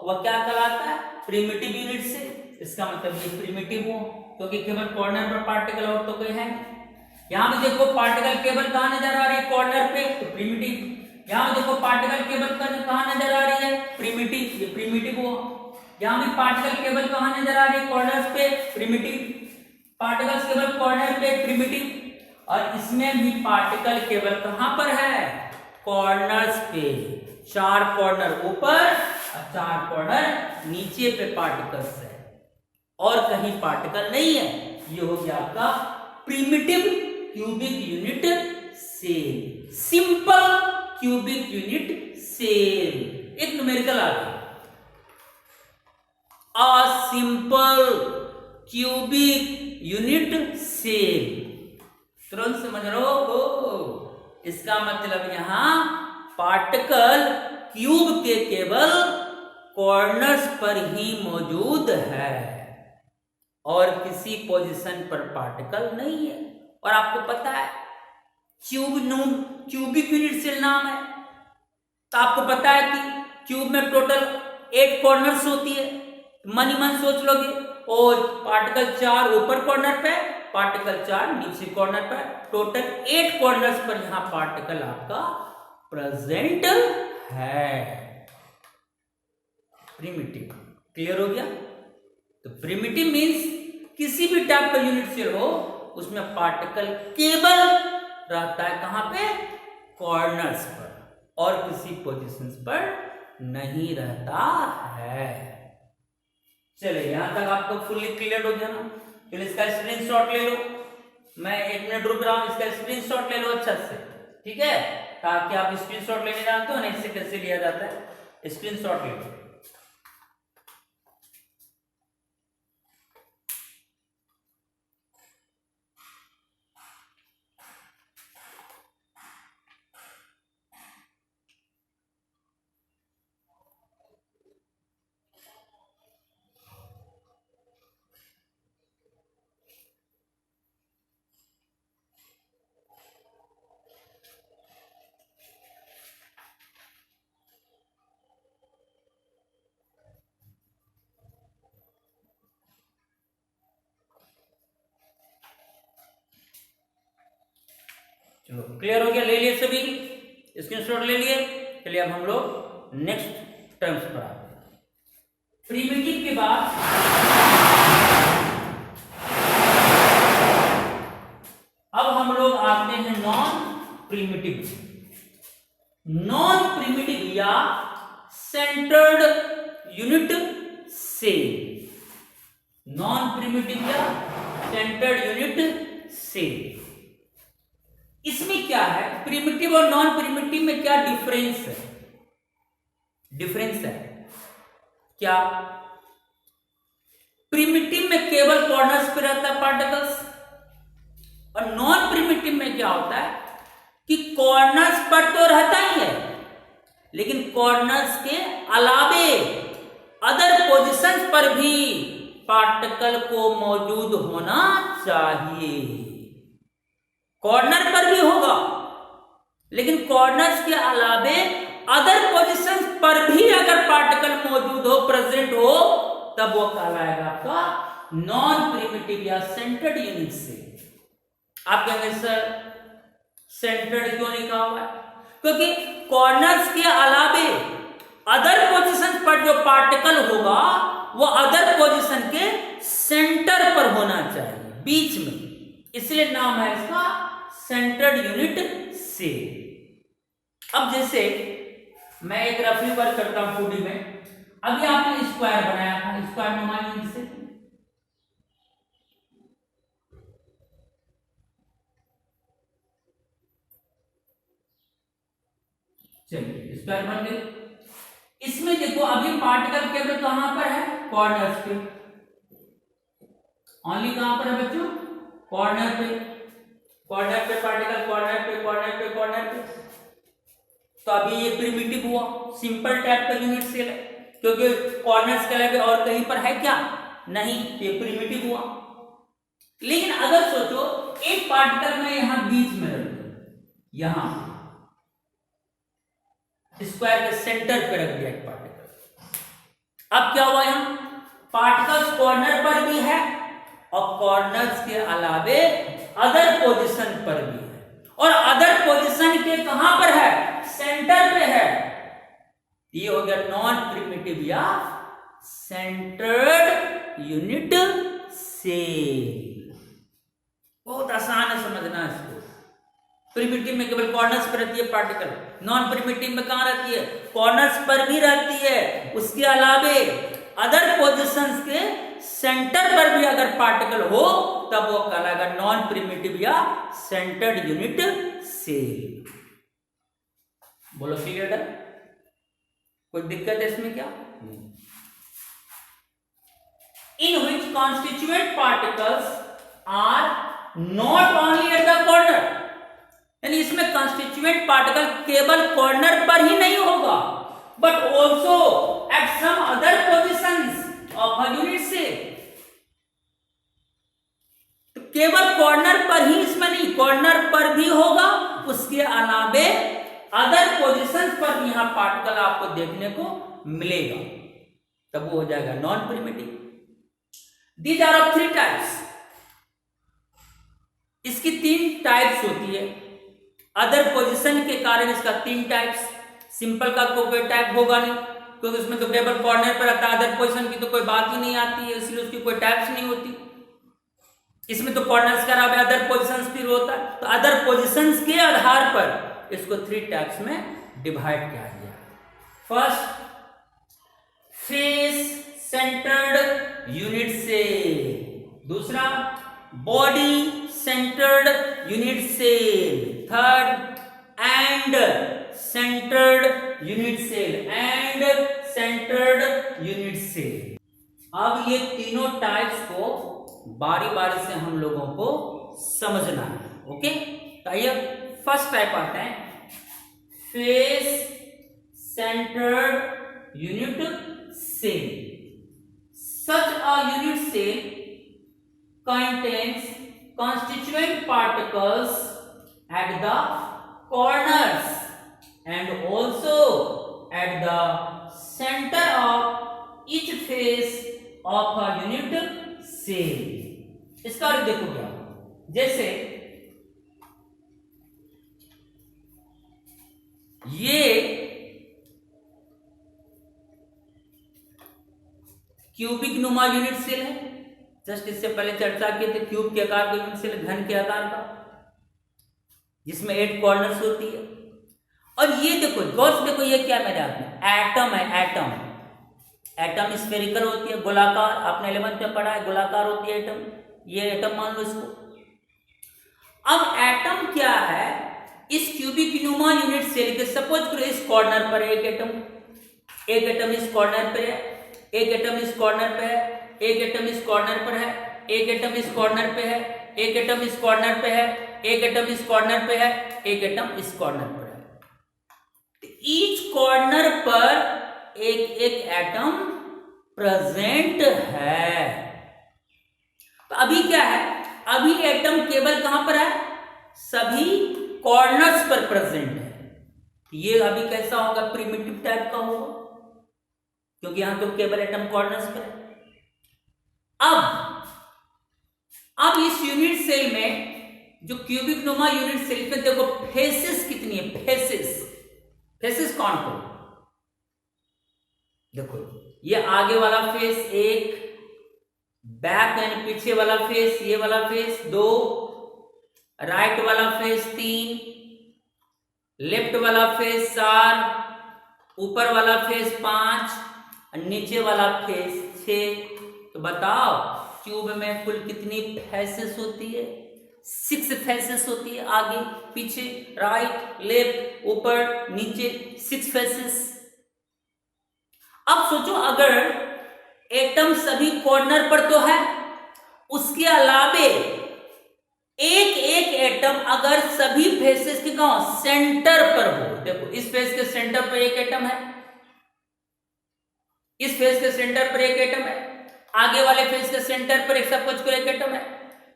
[SPEAKER 1] वह क्या कहलाता है? Primitive unit cell. इसका मतलब ये प्रिमिटिव हो, क्योंकि केवल कॉर्नर पर पार्टिकल और तो कोई है। यहां पे देखो पार्टिकल केवल कहां नजर आ रही है, कॉर्नर पे, तो प्रिमिटिव। यहां देखो पार्टिकल केवल कहां नजर आ रही है, प्रिमिटिव, ये प्रिमिटिव हुआ। यहां भी पार्टिकल केवल कहां नजर आ रही है, कॉर्नर्स पे, प्रिमिटिव। पार्टिकल्स केवल कॉर्नर पे, प्रिमिटिव। और इसमें भी पार्टिकल केवल कहां पर है, कॉर्नर्स पे। 4 कॉर्नर ऊपर और 4 कॉर्नर नीचे पे पार्टिकल्स है, और कहीं पार्टिकल नहीं है। ये हो गया आपका primitive cubic unit cell, simple cubic unit cell. एक न्यूमेरिकल आ गया, a simple cubic unit cell. तुरंत समझ रहे हो, इसका मतलब यहां पार्टिकल क्यूब के केवल कॉर्नर्स पर ही मौजूद है और किसी पोजीशन पर पार्टिकल नहीं है। और आपको पता है क्यूबिक यूनिट सेल नाम है, तो आपको पता है कि क्यूब में टोटल 8 कॉर्नर्स होती है। मन ही मन सोच लोगे, और पार्टिकल 4 ऊपर कॉर्नर पे, पार्टिकल 4 नीचे कॉर्नर पर, टोटल 8 कॉर्नर्स पर यहां पार्टिकल आपका प्रेजेंट है। प्रिमिटिव क्लियर हो गया। तो प्रिमिटिव मींस किसी भी टाइप का यूनिट सेल हो, उसमें पार्टिकल केवल रहता है कहां पे, कॉर्नर्स पर, और किसी पोजीशंस पर नहीं रहता है। चलिए यहां तक आपको फुल्ली क्लियर हो गया ना। फिर इसका स्क्रीनशॉट ले लो, मैं 1 मिनट रुक रहा हूं, इसका स्क्रीनशॉट ले लो अच्छा से, ठीक है, ताकि आप स्क्रीनशॉट लेने जानते हो ना, इससे कैसे लिया जाता है, स्क्रीनशॉट ले लो। चलो क्लियर हो गया, ले लिए सभी स्क्रीनशॉट ले लिए। चलिए अब हम लोग नेक्स्ट टर्म्स पर आते हैं। प्रिमिटिव के बाद अब हम लोग आते हैं नॉन प्रिमिटिव। नॉन प्रिमिटिव या centred unit cell, non primitive या सेंटर्ड यूनिट सेल। इसमें क्या है, प्रिमिटिव और नॉन प्रिमिटिव में क्या डिफरेंस है, डिफरेंस है क्या, प्रिमिटिव में केवल कॉर्नर्स पे रहता है पार्टिकल्स, और नॉन प्रिमिटिव में क्या होता है कि कॉर्नर्स पर तो रहता ही है, लेकिन कॉर्नर्स के अलावे अदर पोजीशंस पर भी पार्टिकल को मौजूद होना चाहिए। कॉर्नर पर भी होगा, लेकिन कॉर्नर्स के अलावे अदर पोजीशंस पर भी अगर पार्टिकल मौजूद हो, प्रेजेंट हो, तब वो कहलाएगा आपका नॉन प्रिमिटिव या सेंटर्ड यूनिट सेल। आप कहेंगे सर सेंटर्ड क्यों नहीं कहा हुआ है, क्योंकि कॉर्नर्स के अलावे अदर पोजीशन पर जो पार्टिकल होगा वो अदर पोजीशन के सेंटर पर होना चाहिए, बीच में, इसलिए नाम है इसका सेंटर्ड यूनिट सेल। अब जैसे मैं एक रफली वर्क करता हूं 2D में, अभी आपने स्क्वायर बनाया था, स्क्वायर में मान लीजिए चलिए स्क्वायर बन गई। इसमें देखो अभी पार्टिकल केवल कहां पर है, कॉर्नर्स पे, ओनली कहां पर है बच्चों, कॉर्नर पे, कॉर्नर पे पार्टिकल, कॉर्नर पे, कॉर्नर पे, कॉर्नर पे। तो अभी ये प्रिमिटिव हुआ, सिंपल टाइप का यूनिट सेल है, क्योंकि कॉर्नर्स के अलावा और कहीं पर है क्या, नहीं, ये प्रिमिटिव हुआ। लेकिन अगर सोचो एक पार्टिकल में यहां बीच में रख दो, यहां स्क्वायर के सेंटर पे रख दिया एक पार्टिकल, अब क्या हुआ, यहां पार्टिकल्स कॉर्नर पर भी है और कॉर्नर्स के अलावे अदर पोजीशन पर भी है, और अदर पोजीशन के कहां पर है? सेंटर पे है। ये हो गया नॉन प्रिमिटिव या सेंटर्ड यूनिट सेल। बहुत आसान है समझना इसको। प्रिमिटिव में केवल कॉर्नर्स पर रहती है पार्टिकल, नॉन प्रिमिटिव में कहां रहती है? कॉर्नर्स पर भी रहती है। उसके अलावे अदर पोजीशंस के सेंटर पर भी अगर पार्टिकल हो तब वो कहलाएगा नॉन प्रिमिटिव या सेंटर्ड यूनिट सेल। बोलो क्लियर है? कोई दिक्कत है इसमें क्या? In which constituent particles are not only at the corner, यानी इसमें कॉन्स्टिट्यूएंट पार्टिकल केवल कॉर्नर पर ही नहीं होगा, but also at some other positions of a unit cell. तो केवल कॉर्नर पर ही इसमें नहीं, कॉर्नर पर भी होगा, उसके अलावे अदर पोजिशंस पर भी यहां पार्टिकल आपको देखने को मिलेगा, तब वो हो जाएगा non primitive. These are of 3 types. इसकी 3 टाइप्स होती है। अदर पोजीशन के कारण इसका 3 टाइप्स। सिंपल का तो कोई टाइप होगा नहीं, क्योंकि उसमें तो टेबल कॉर्नर पर रहता है। अदर पोजीशन की तो कोई बात ही नहीं आती है, इसलिए उसकी कोई टाइप्स नहीं होती। इसमें तो कॉर्नर्स का अलावा अदर पोजीशंस भी होता है, तो अदर पोजीशंस के आधार पर इसको 3 टाइप्स में डिवाइड किया गया। First, face centred unit cell. दूसरा, body centred unit cell. Third, end centred unit cell. End centred unit cell. अब ये तीनों टाइप्स को बारी बारी से हम लोगों को समझना है। ओके, तो आइए फर्स्ट टाइप आता है face centred unit cell. Such a unit cell contains constituent particles at the corners and also at the center of each face of a unit cell। इसका अर्थ देखो क्या, जैसे ये क्यूबिक नुमा यूनिट सेल है। Just इससे पहले चर्चा किए थे क्यूब के आकार का यूनिट सेल, घन के आकार का, जिसमें 8 कॉर्नर्स होती है। और ये देखो गौर से देखो, ये क्या मेरे हाथ में एटम है। एटम, एटम स्फेरिकल होती है, गोलाकार। आपने 11th में पढ़ा है, गोलाकार होती है एटम। ये एटम मान लो इसको। अब एटम क्या है, इस क्यूबिक नुमा यूनिट सेल के सपोज करो इस कॉर्नर पर एक एटम इस कॉर्नर पर है, एक एटम इस कॉर्नर पे है, एक एटम इस कॉर्नर पर है, एक एटम इस कॉर्नर पे है, एक एटम इस कॉर्नर पे है, एक एटम इस कॉर्नर पे है, एक एटम इस कॉर्नर पर है। ईच कॉर्नर पर एक एक एटम प्रेजेंट है। तो अभी क्या है, अभी एटम केवल कहां पर है? सभी कॉर्नर्स पर प्रेजेंट है। ये अभी कैसा होगा? प्रिमिटिव टाइप का होगा, क्योंकि यहां तो केवल एटम कॉर्नर्स पर है। अब इस यूनिट सेल में जो क्यूबिक नुमा यूनिट सेल में देखो फेसेस कितनी है। फेसेस कौन कौन? देखो ये आगे वाला फेस 1, बैक यानी पीछे वाला फेस, ये वाला फेस 2, राइट वाला फेस 3, लेफ्ट वाला फेस 4, ऊपर वाला फेस 5, नीचे वाला फेस 6। तो बताओ क्यूब में कुल कितनी फेसेस होती है? 6 फेसेस होती है, आगे पीछे राइट लेफ्ट ऊपर नीचे 6 फेसेस। अब सोचो अगर एटम सभी कॉर्नर पर तो है, उसके अलावे एक एक एटम अगर सभी फेसेस के सेंटर पर हो। देखो इस फेस के सेंटर पर एक एटम है, इस फेस के सेंटर पर एक एटम है, आगे वाले फेस के सेंटर पर एक सपोज को एक एटम है,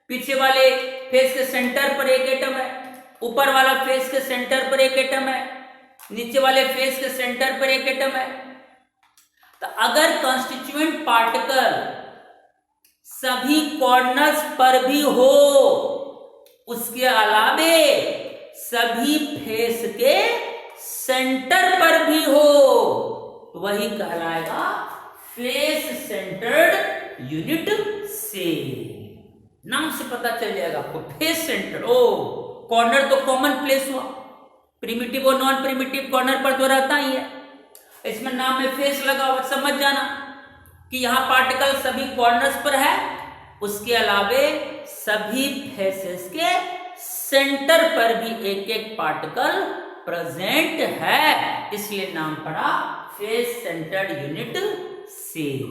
[SPEAKER 1] पीछे वाले फेस के सेंटर पर एक एटम है, ऊपर वाला फेस के सेंटर पर एक एटम है, नीचे वाले फेस के सेंटर पर एक एटम है। तो अगर कॉन्स्टिट्यूएंट पार्टिकल सभी कॉर्नर्स पर भी हो उसके अलावे सभी फेस के सेंटर पर भी हो तो वही कहलाएगा फेस सेंटर्ड यूनिट सेल। नाम से पता चल जाएगा आपको फेस सेंटर। ओ कॉर्नर तो कॉमन प्लेस हुआ, प्रिमिटिव और नॉन प्रिमिटिव कॉर्नर पर तो रहता ही है, इसमें नाम में फेस लगा हुआ, समझ जाना कि यहां पार्टिकल सभी कॉर्नर्स पर है, उसके अलावे सभी फेसेस के सेंटर पर भी एक एक पार्टिकल प्रेजेंट है, इसलिए नाम पड़ा फेस सेंटर्ड यूनिट सेल।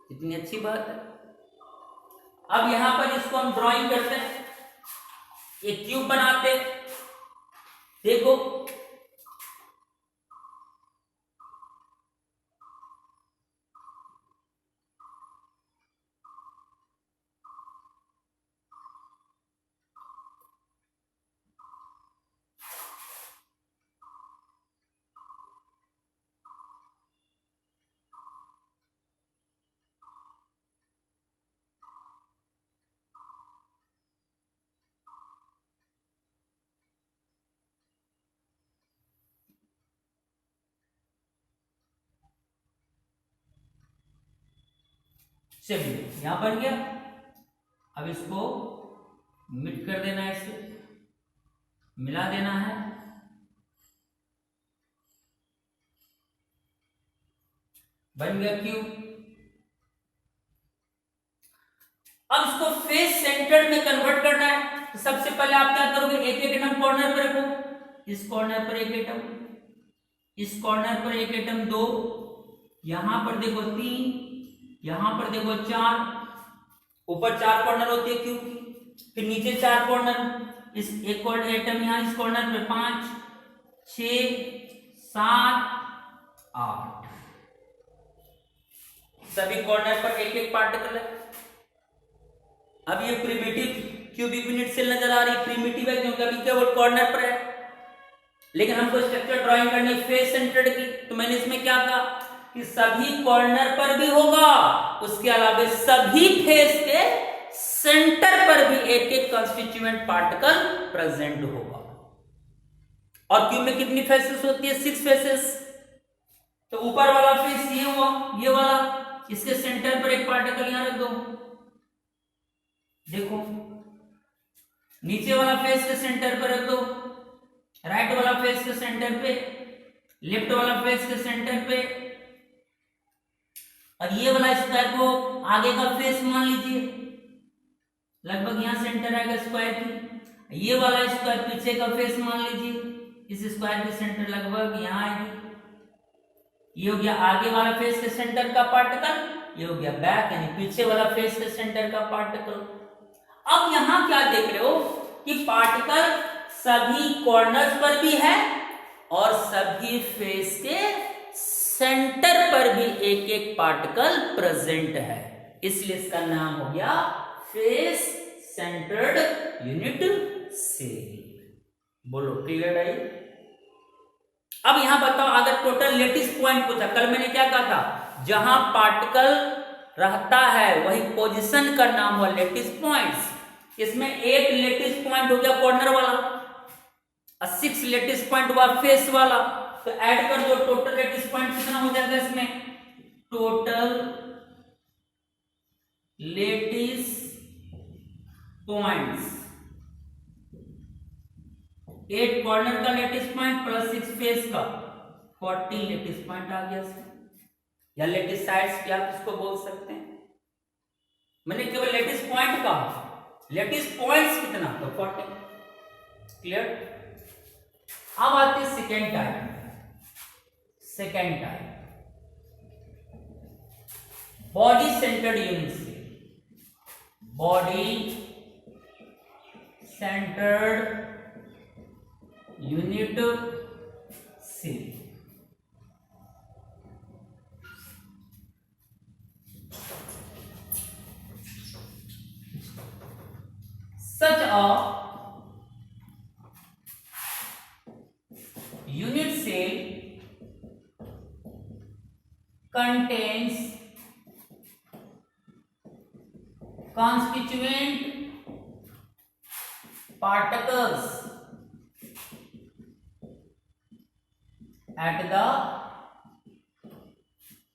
[SPEAKER 1] कितनी अच्छी बात है। अब यहां पर इसको हम ड्राइंग करते हैं, एक क्यूब बनाते हैं। देखो चलिए यहां बन गया। अब इसको मिट कर देना है, इसे मिला देना है। बन गया क्यूब। अब इसको फेस सेंटर्ड में कन्वर्ट करना है तो सबसे पहले आप क्या करोगे, एक एक एटम कॉर्नर पर रखो। इस कॉर्नर पर एक एटम, इस कॉर्नर पर एक एटम, 2, यहां पर देखो 3, यहां पर देखो 4, ऊपर 4 कॉर्नर होती है क्यूब की, फिर नीचे 4 कॉर्नर, इस एक कॉर्नर एटम यहां इस कॉर्नर पे 5, 6, 7, 8, सभी कॉर्नर पर एक एक पार्टिकल है। अब ये प्रिमिटिव क्यूबिक यूनिट सेल नजर आ रही है, प्रिमिटिव है क्योंकि अभी केवल कॉर्नर पर है, लेकिन हमको स्ट्रक्चर ड्राइंग करनी फेस सेंटर्ड की, तो मैंने इसमें क्या कहा कि सभी कॉर्नर पर भी होगा, उसके अलावा सभी फेस के सेंटर पर भी एक एक कंस्टिट्यूएंट पार्टिकल प्रेजेंट होगा। और क्यूब में कितनी फेसेस होती है, 6 फेसेस। तो ऊपर वाला फेस ये हुआ, ये वाला, इसके सेंटर पर एक पार्टिकल यहां रख दो। देखो नीचे वाला फेस के सेंटर पर रख दो, राइट वाला फेस के सेंटर पे, लेफ्ट वाला फेस के सेंटर पे, और ये वाला स्क्वायर को आगे का फेस मान लीजिए, लगभग यहां सेंटर आएगा स्क्वायर की। ये वाला स्क्वायर पीछे का फेस मान लीजिए, इस स्क्वायर की सेंटर लगभग यहां आएगी। ये हो गया आगे वाला फेस के सेंटर का पार्टिकल, ये हो गया बैक यानी पीछे वाला फेस के सेंटर का पार्टिकल। अब यहां क्या देख रहे हो कि पार्टिकल सभी कॉर्नर्स पर भी है और सभी फेस के सेंटर पर भी एक एक पार्टिकल प्रेजेंट है, इसलिए इसका नाम हो गया फेस सेंटर्ड यूनिट सेल। बोलो क्लियर है? अब यहां बताओ, अगर टोटल लेटिस पॉइंट पूछा, कल मैंने क्या कहा था, जहां पार्टिकल रहता है वही पोजीशन का नाम हुआ लेटिस पॉइंट्स। इसमें एक लेटिस पॉइंट हो गया कॉर्नर वाला और 6 लेटिस पॉइंट हुआ फेस वाला, तो ऐड कर दो, टोटल लेटिस पॉइंट कितना हो जाएगा इसमें, टोटल लेटिस पॉइंट्स 8 कॉर्नर का लेटिस पॉइंट प्लस 6 फेस का 14 लेटिस पॉइंट आ गया इसमें, या लेटिस साइड्स भी आप इसको बोल सकते हैं। मैंने केवल लेटिस पॉइंट का, लेटिस पॉइंट्स कितना, तो 14। क्लियर? अब आते हैं second type. Second type body centred unit cell. Body centred unit cell. Such a unit cell contains constituent particles at the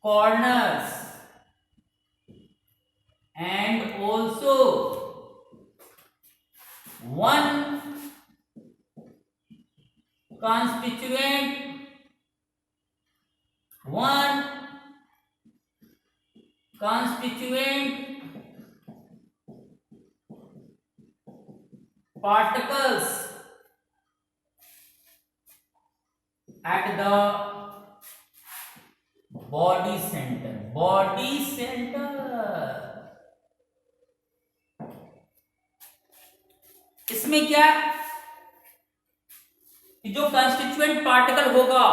[SPEAKER 1] corners and also one constituent particles at the body center. इसमें क्या कि जो constituent particle होगा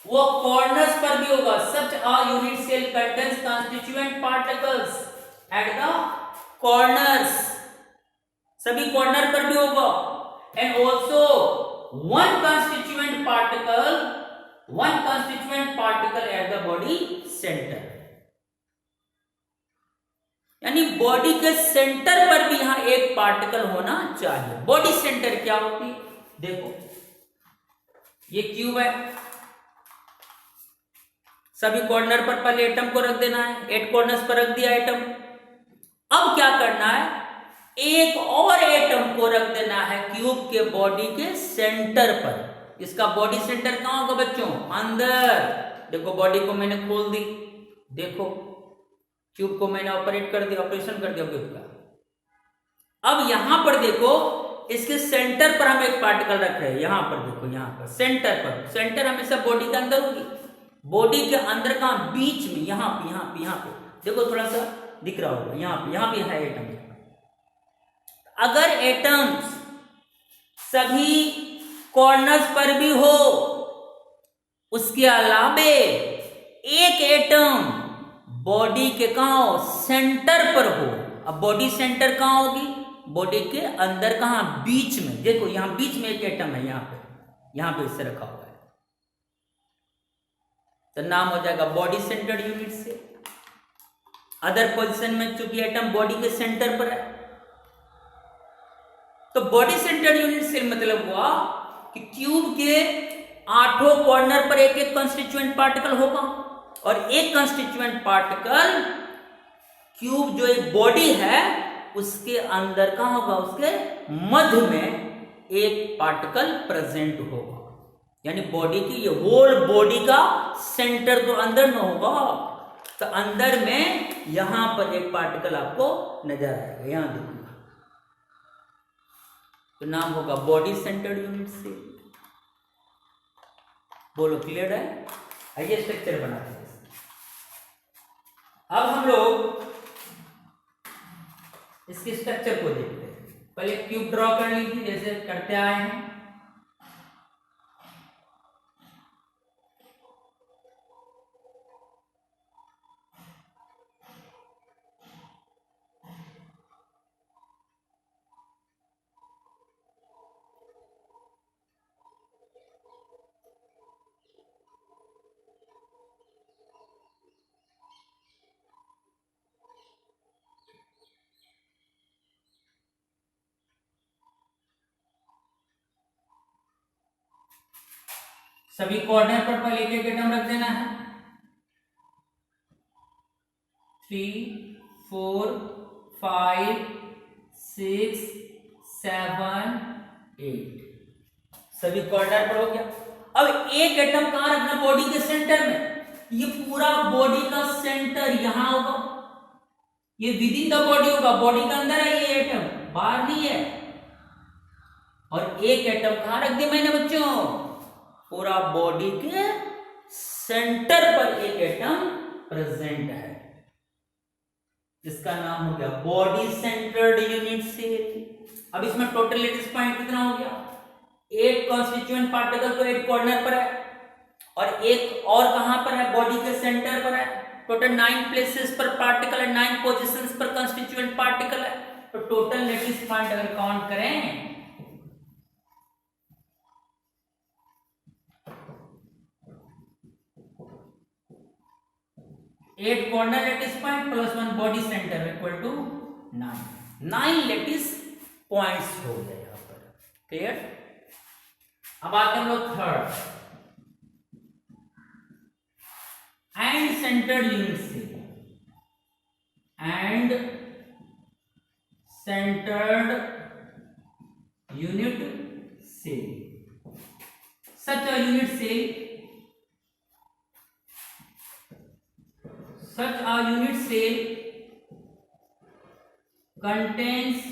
[SPEAKER 1] वो corners पर भी होगा. Such a unit cell contains constituent particles at the corners, सभी कॉर्नर पर भी होगा. And also one constituent particle at the body centre. यानी बॉडी के सेंटर पर भी यहां एक पार्टिकल होना चाहिए. बॉडी सेंटर क्या होती है? देखो ये क्यूब है, सभी कॉर्नर पर पहले एटम को रख देना है. 8 कॉर्नर्स पर रख दिया एटम. अब क्या करना है? एक और एटम को रख देना है क्यूब के बॉडी के सेंटर पर. इसका बॉडी सेंटर कहां होगा बच्चों? अंदर. देखो बॉडी को मैंने खोल दी, देखो क्यूब को मैंने ऑपरेशन कर दिया क्यूब का. अब यहां पर देखो इसके सेंटर पर हम एक पार्टिकल रख रहे हैं. यहां पर देखो, यहां पर सेंटर पर. सेंटर हमेशा बॉडी के अंदर होगी. बॉडी के अंदर कहां? बीच में, यहां पे देखो थोड़ा सा दिख रहा होगा. यहां पे है एटम. अगर एटम्स सभी कॉर्नर्स पर भी हो, उसके अलावे एक एटम बॉडी के कहां हो? सेंटर पर हो. अब बॉडी सेंटर कहां होगी? बॉडी के अंदर कहां? बीच में. देखो यहां बीच में एक एटम है, यहां पे इससे रखा हुआ है, तो नाम हो जाएगा body centred unit cell. Other position में चूंकि एटम बॉडी के सेंटर पर है, तो बॉडी सेंटर्ड यूनिट सेल मतलब हुआ कि क्यूब के 8 कॉर्नर पर एक कंस्टिट्यूएंट पार्टिकल होगा. और एक कंस्टिट्यूएंट पार्टिकल क्यूब जो एक बॉडी है उसके अंदर कहां होगा? उसके मध्य में एक पार्टिकल प्रेजेंट होगा. यानी बॉडी की ये होल बॉडी का सेंटर तो अंदर में होगा, तो अंदर में यहां पर एक पार्टिकल आपको नजर आएगा. यहां देखूंगा तो नाम होगा बॉडी सेंटर्ड यूनिट सेल. बोलो क्लियर है? आइए स्ट्रक्चर बनाते हैं. अब हम लोग इसके स्ट्रक्चर को देखते हैं. पहले क्यूब ड्रॉ कर लीजिए जैसे करते आए हैं. सभी कॉर्नर पर पहले एक एटम रख देना है. 3, 4, 5, 6, 7, 8 सभी कॉर्नर पर हो गया. अब एक एटम कहां रखना? बॉडी के सेंटर में. ये पूरा बॉडी का सेंटर यहां होगा. ये विद इन द बॉडी होगा. बॉडी के अंदर है ये एटम, बाहर नहीं है. और एक एटम कहां रख दिया मैंने बच्चों? पूरा बॉडी के सेंटर पर एक एटम प्रेजेंट है. इसका नाम हो गया बॉडी सेंटर्ड यूनिट सेल. अब इसमें टोटल लेटिस पॉइंट कितना हो गया? 8 कॉन्स्टिट्यूएंट पार्टिकल तो 8 कॉर्नर पर है, और एक और कहां पर है? बॉडी के सेंटर पर है. टोटल 9 प्लेसेस पर पार्टिकल है, 9 पोजीशंस पर कंस्टिट्यूएंट पार्टिकल है. तो टोटल लेटिस पॉइंट अगर काउंट करें 8 corner lattice point plus 1 body center equal to 9. 9 lattice points हो गए यहां पर। क्लियर? अब आते हैं हम लोग third, end centred unit cell. End centred unit cell, such a unit cell contains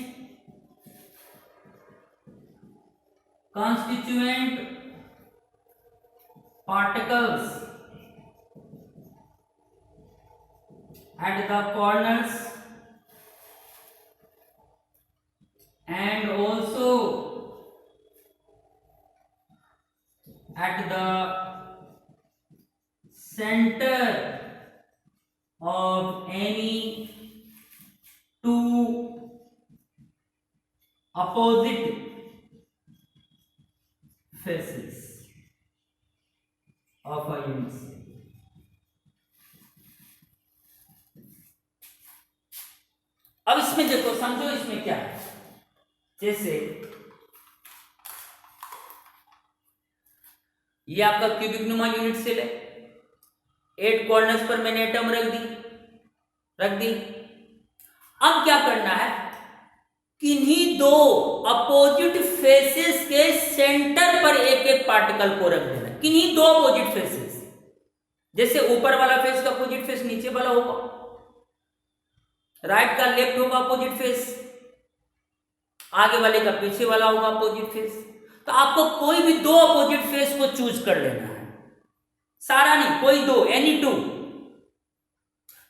[SPEAKER 1] constituent particles at the corners and also at the center of any two opposite faces of a unit cell। अब इसमें देखो, समझो इसमें क्या है। जैसे ये आपका क्यूबिक नुमा यूनिट सेल है, 8 कॉर्नर्स पर मैंने एटम रख दी। अब क्या करना है, किन्हीं दो अपोजिट फेसेस के सेंटर पर एक एक पार्टिकल को रख देना। किन्हीं दो अपोजिट फेसेस, जैसे ऊपर वाला फेस का अपोजिट फेस नीचे वाला होगा, राइट का लेफ्ट होगा अपोजिट फेस, आगे वाले का पीछे वाला होगा अपोजिट फेस। तो आपको कोई भी दो अपोजिट फेस को चूज कर लेना है, सारा नहीं, कोई दो, एनी टू।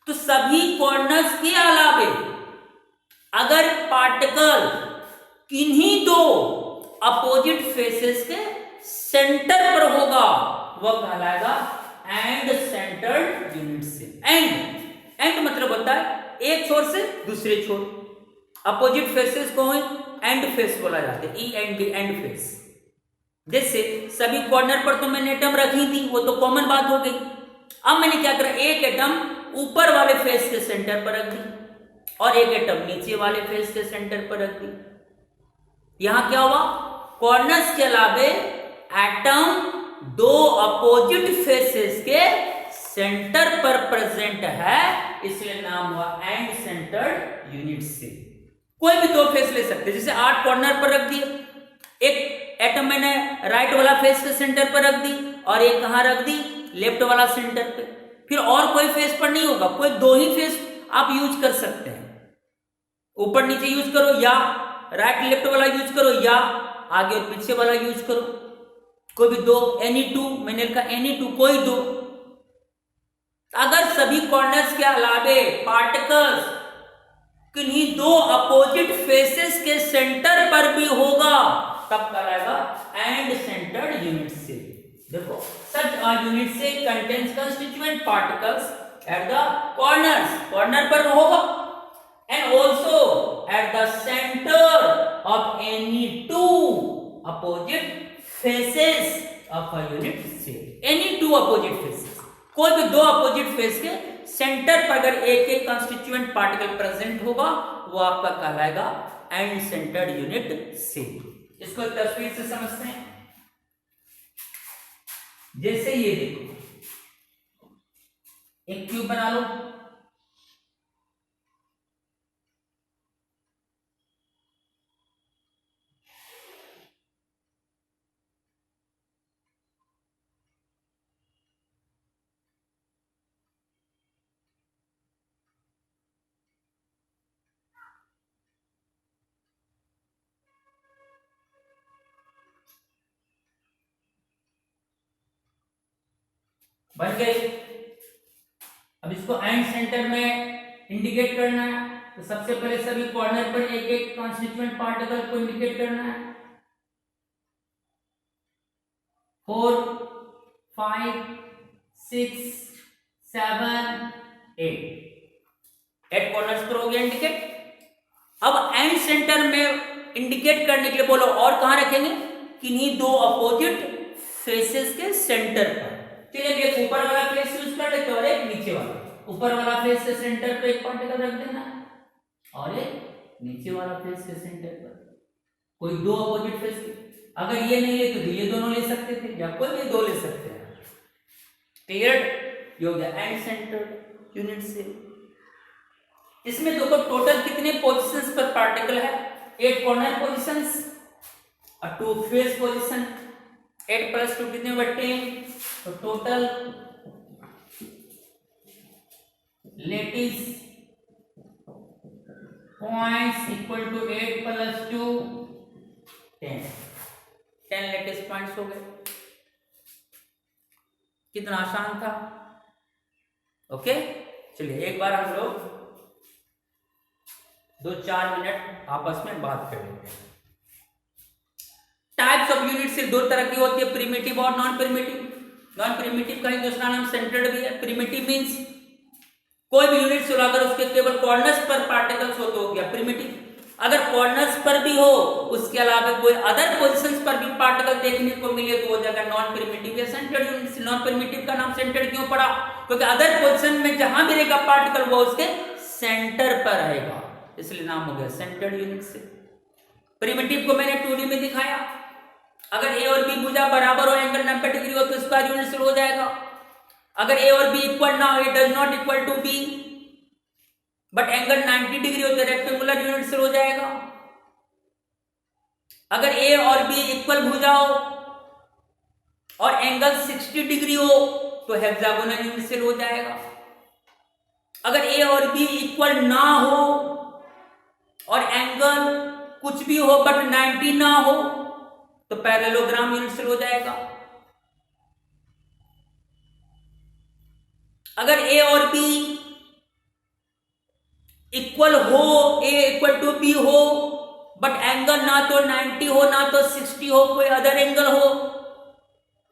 [SPEAKER 1] तो सभी कॉर्नर्स के अलावे अगर पार्टिकल किन्हीं दो अपोजिट फेसेस के सेंटर पर होगा, वह कहलाएगा end centred unit cell. End मतलब होता है एक छोर से दूसरे छोर, अपोजिट फेसेस को एंड फेस बोला जाता है, एंड फेस। जैसे सभी कॉर्नर पर तो मैंने एटम रखी थी, वो तो कॉमन बात हो गई। अब मैंने क्या करा, एक एटम ऊपर वाले फेस के सेंटर पर रख दी और एक एटम नीचे वाले फेस के सेंटर पर रख दी। यहां क्या हुआ, कॉर्नर्स के अलावे एटम दो अपोजिट फेसेस के सेंटर पर प्रेजेंट है, इसलिए नाम हुआ एंड सेंटर्ड यूनिट सेल। कोई भी दो फेस ले सकते, जैसे 8 कॉर्नर पर रख दिए, एक एटम मैंने राइट वाला फेस के सेंटर पर रख दी और एक कहां रख दी, लेफ्ट वाला सेंटर पे। फिर और कोई फेस पर नहीं होगा, कोई दो ही फेस आप यूज कर सकते हैं, ऊपर नीचे यूज करो या राइट लेफ्ट वाला यूज करो या आगे और पीछे वाला यूज करो, कोई भी दो, एनी टू, मैंने लिखा एनी टू, कोई दो। अगर सभी कॉर्नर्स के अलावे पार्टिकल्स किन्हीं दो अपोजिट फेसेस के सेंटर पर भी होगा, तब कहलाएगा एंड सेंटर्ड यूनिट सेल। देखो, such a unit cell contains constituent particles at the corners, corner पर होगा, and also at the centre of any two opposite faces of a unit cell. Any two opposite faces, कोई भी दो opposite face के centre पर अगर एक एक कंस्टिट्यूएंट पार्टिकल प्रेजेंट होगा, वो आपका कहलाएगा एंड सेंटर्ड यूनिट सेल। इसको एक तस्वीर से समझते हैं। जैसे ये देखो, एक क्यूब बना लो, बन गए। अब इसको एंड सेंटर में इंडिकेट करना है, तो सबसे पहले सभी कॉर्नर पर एक एक कॉन्स्टिट्यूएंट पार्टिकल को इंडिकेट करना है। 4 5 6 7 8 कॉर्नर्स पर हो गया इंडिकेट। अब एंड सेंटर में इंडिकेट करने के लिए बोलो, और कहां रखेंगे, किन्हीं दो अपोजिट फेसेस के सेंटर पर। चलिए एक ऊपर वाला फेस यूज कर लेते और एक नीचे वाला। ऊपर वाला फेस के सेंटर पर एक पार्टिकल रख देना और एक नीचे वाला फेस के सेंटर पर। कोई दो अपोजिट फेस के, अगर ये नहीं ले तो ये दोनों ले सकते थे या कोई भी दो ले सकते हैं। क्लियर? ये हो गया एंड सेंटर्ड यूनिट सेल। इसमें देखो टोटल कितने पोजीशंस पर पार्टिकल है, 8 कॉर्नर पोजीशंस और 2 फेस पोजीशन। 8 + 2 कितने हुए 10, तो total lattice points equal to 8 + 2 10 lattice points हो गए। कितना आसान था। ओके, चलिए एक बार हम लोग 2-4 मिनट आपस में बात कर लेते हैं। टाइप्स ऑफ यूनिट सिर्फ 2 तरह की होती है, प्रिमिटिव और नॉन प्रिमिटिव। नॉन प्रिमिटिव का ही दूसरा नाम सेंटर्ड भी है। प्रिमिटिव मींस कोई भी यूनिट सेल अगर उसके केवल कॉर्नर्स पर पार्टिकल्स हो तो हो गया प्रिमिटिव। अगर कॉर्नर्स पर भी हो, उसके अलावा कोई अदर पोजीशंस पर भी पार्टिकल देखने को मिले तो हो जाएगा नॉन प्रिमिटिव या सेंटर्ड यूनिट। नॉन प्रिमिटिव का नाम सेंटर्ड क्यों पड़ा? क्योंकि अदर पोजीशन में जहां भी रहेगा पार्टिकल वो उसके सेंटर पर रहेगा, इसलिए नाम हो गया सेंटर्ड यूनिट से। प्रिमिटिव को मैंने 2D में दिखाया। अगर ए और बी भुजा बराबर हो, एंगल 90 डिग्री हो तो स्क्वायर यूनिट सेल हो जाएगा। अगर ए और बी इक्वल ना हो, A does not equal to B but angle 90 degree हो तो रेक्टेंगुलर यूनिट सेल हो जाएगा। अगर ए और बी इक्वल भुजा हो और एंगल 60 डिग्री हो तो हेक्सागोनल यूनिट सेल हो जाएगा। अगर ए और बी इक्वल ना हो और एंगल कुछ भी हो बट 90 ना हो तो पैरेललोग्राम यूनिट सेल हो जाएगा। अगर ए और बी इक्वल हो, ए इक्वल टू बी हो बट एंगल ना तो 90 हो ना तो 60 हो, कोई अदर एंगल हो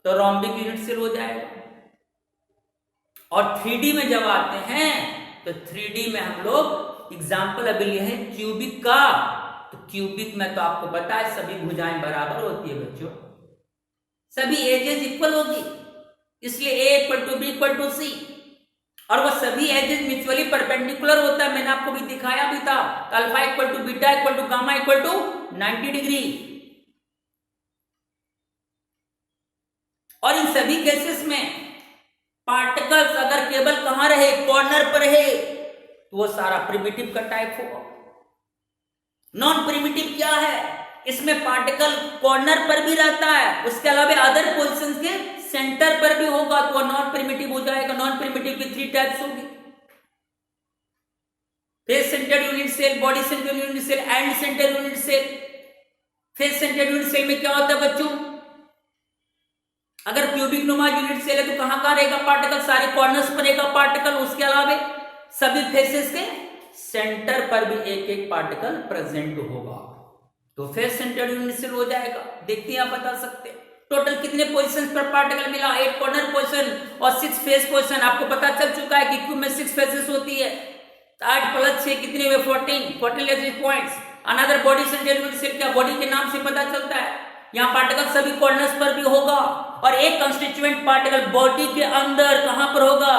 [SPEAKER 1] तो रोम्बिक यूनिट सेल हो जाएगा। और 3D में जब आते हैं तो 3D में हम लोग एग्जाम्पल अभी लिए हैं क्यूबिक का। तो क्यूबिक में तो आपको पता है सभी भुजाएं बराबर होती है बच्चों, सभी एजेस इक्वल होगी, इसलिए a equal to B equal to C, और वो सभी एजेस म्यूचुअली परपेंडिकुलर होता है। मैंने आपको भी दिखाया भी था, alpha equal to beta equal to gamma equal to 90 degree. और इन सभी केसेस में पार्टिकल्स अगर केवल कहां रहे, कॉर्नर पर रहे, तो वो सारा प्रिमिटिव का टाइप होगा। नॉन प्रिमिटिव क्या है? इसमें पार्टिकल कॉर्नर पर भी रहता है, उसके अलावा अदर पोजीशंस के सेंटर पर भी होगा तो नॉन प्रिमिटिव हो जाएगा। नॉन प्रिमिटिव की 3 टाइप्स होगी, face centred unit cell, body centred unit cell, end centred unit cell. Face centred unit cell में क्या होता है बच्चों? अगर क्यूबिक नुमा यूनिट सेल है तो कहां कहां रहेगा पार्टिकल? सारे कॉर्नर्स पर रहेगा पार्टिकल, उसके अलावा सभी फेसेस के सेंटर पर भी एक एक पार्टिकल प्रेजेंट होगा तो फेस सेंटर्ड यूनिट सेल हो जाएगा। देखते हैं, आप बता सकते हैं टोटल कितने पोजीशंस पर पार्टिकल मिला, 8 कॉर्नर पोजीशन और 6 फेस पोजीशन। आपको पता चल चुका है कि क्यूब में 6 फेसेस होती है, 8 + 6 कितने हुए 14 lattice points. Another body centred unit cell क्या बॉडी के नाम से पता चलता है, यहाँ पार्टिकल सभी कॉर्नर्स पर भी होगा और एक कंस्टिट्यूएंट पार्टिकल बॉडी के अंदर कहां पर होगा?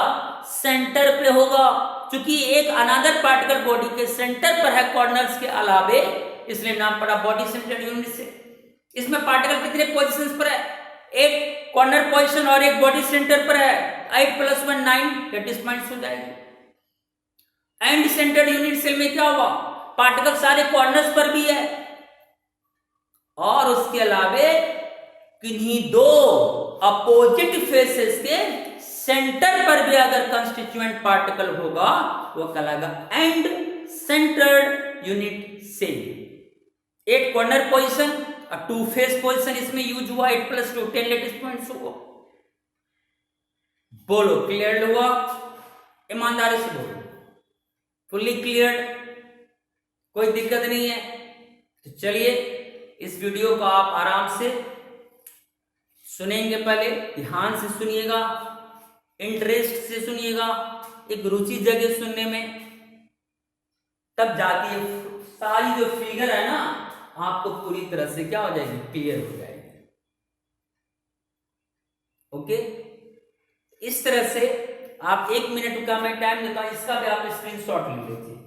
[SPEAKER 1] सेंटर पे होगा। क्योंकि एक अनदर पार्टिकल बॉडी के सेंटर पर है कॉर्नर्स के अलावे, इसलिए नाम पड़ा बॉडी सेंटर्ड यूनिट सेल। इसमें पार्टिकल कितने पोजीशंस पर है? 8 कॉर्नर पोजीशन और एक बॉडी सेंटर पर है। 8 + 1 9 लेटिस पॉइंट्स हो जाएगी। एंड सेंटर्ड यूनिट सेल में क्या हुआ? पार्टिकल सारे कॉर्नर्स पर भी है और उसके अलावे किन्हीं 2 अपोजिट फेसेस के सेंटर पर भी अगर कंस्टिट्यूएंट पार्टिकल होगा वो कहलाएगा end centred unit cell. 8 corner position और 2 फेस पोजीशन इसमें यूज हुआ। 8 + 2 10 लेटिस पॉइंट्स हुआ। बोलो क्लियर हुआ? ईमानदारी से बोलो, फुल्ली क्लियर, कोई दिक्कत नहीं है? तो चलिए इस वीडियो को आप आराम से सुनेंगे, पहले ध्यान से सुनिएगा, इंटरेस्ट से सुनिएगा, एक रुचि जगह सुनने में, तब जाके सारी जो फिगर है ना आपको पूरी तरह से क्या हो जाएगी? क्लियर हो जाएगी। ओके, इस तरह से आप 1 मिनट का मैं टाइम देता हूं, इसका भी आप स्क्रीनशॉट ले लीजिए,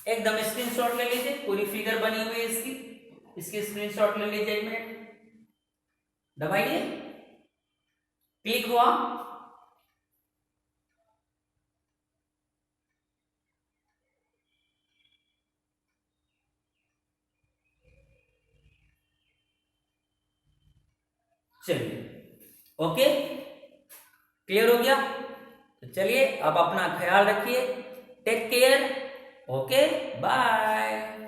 [SPEAKER 1] एकदम स्क्रीनशॉट ले लीजिए। पूरी फिगर बनी हुई है इसकी, इसकी स्क्रीनशॉट ले लीजिए, 1 मिनट दबाइए, क्लिक हुआ। चलिए ओके, क्लियर हो गया। तो चलिए अब अपना ख्याल रखिए, टेक केयर, ओके बाय।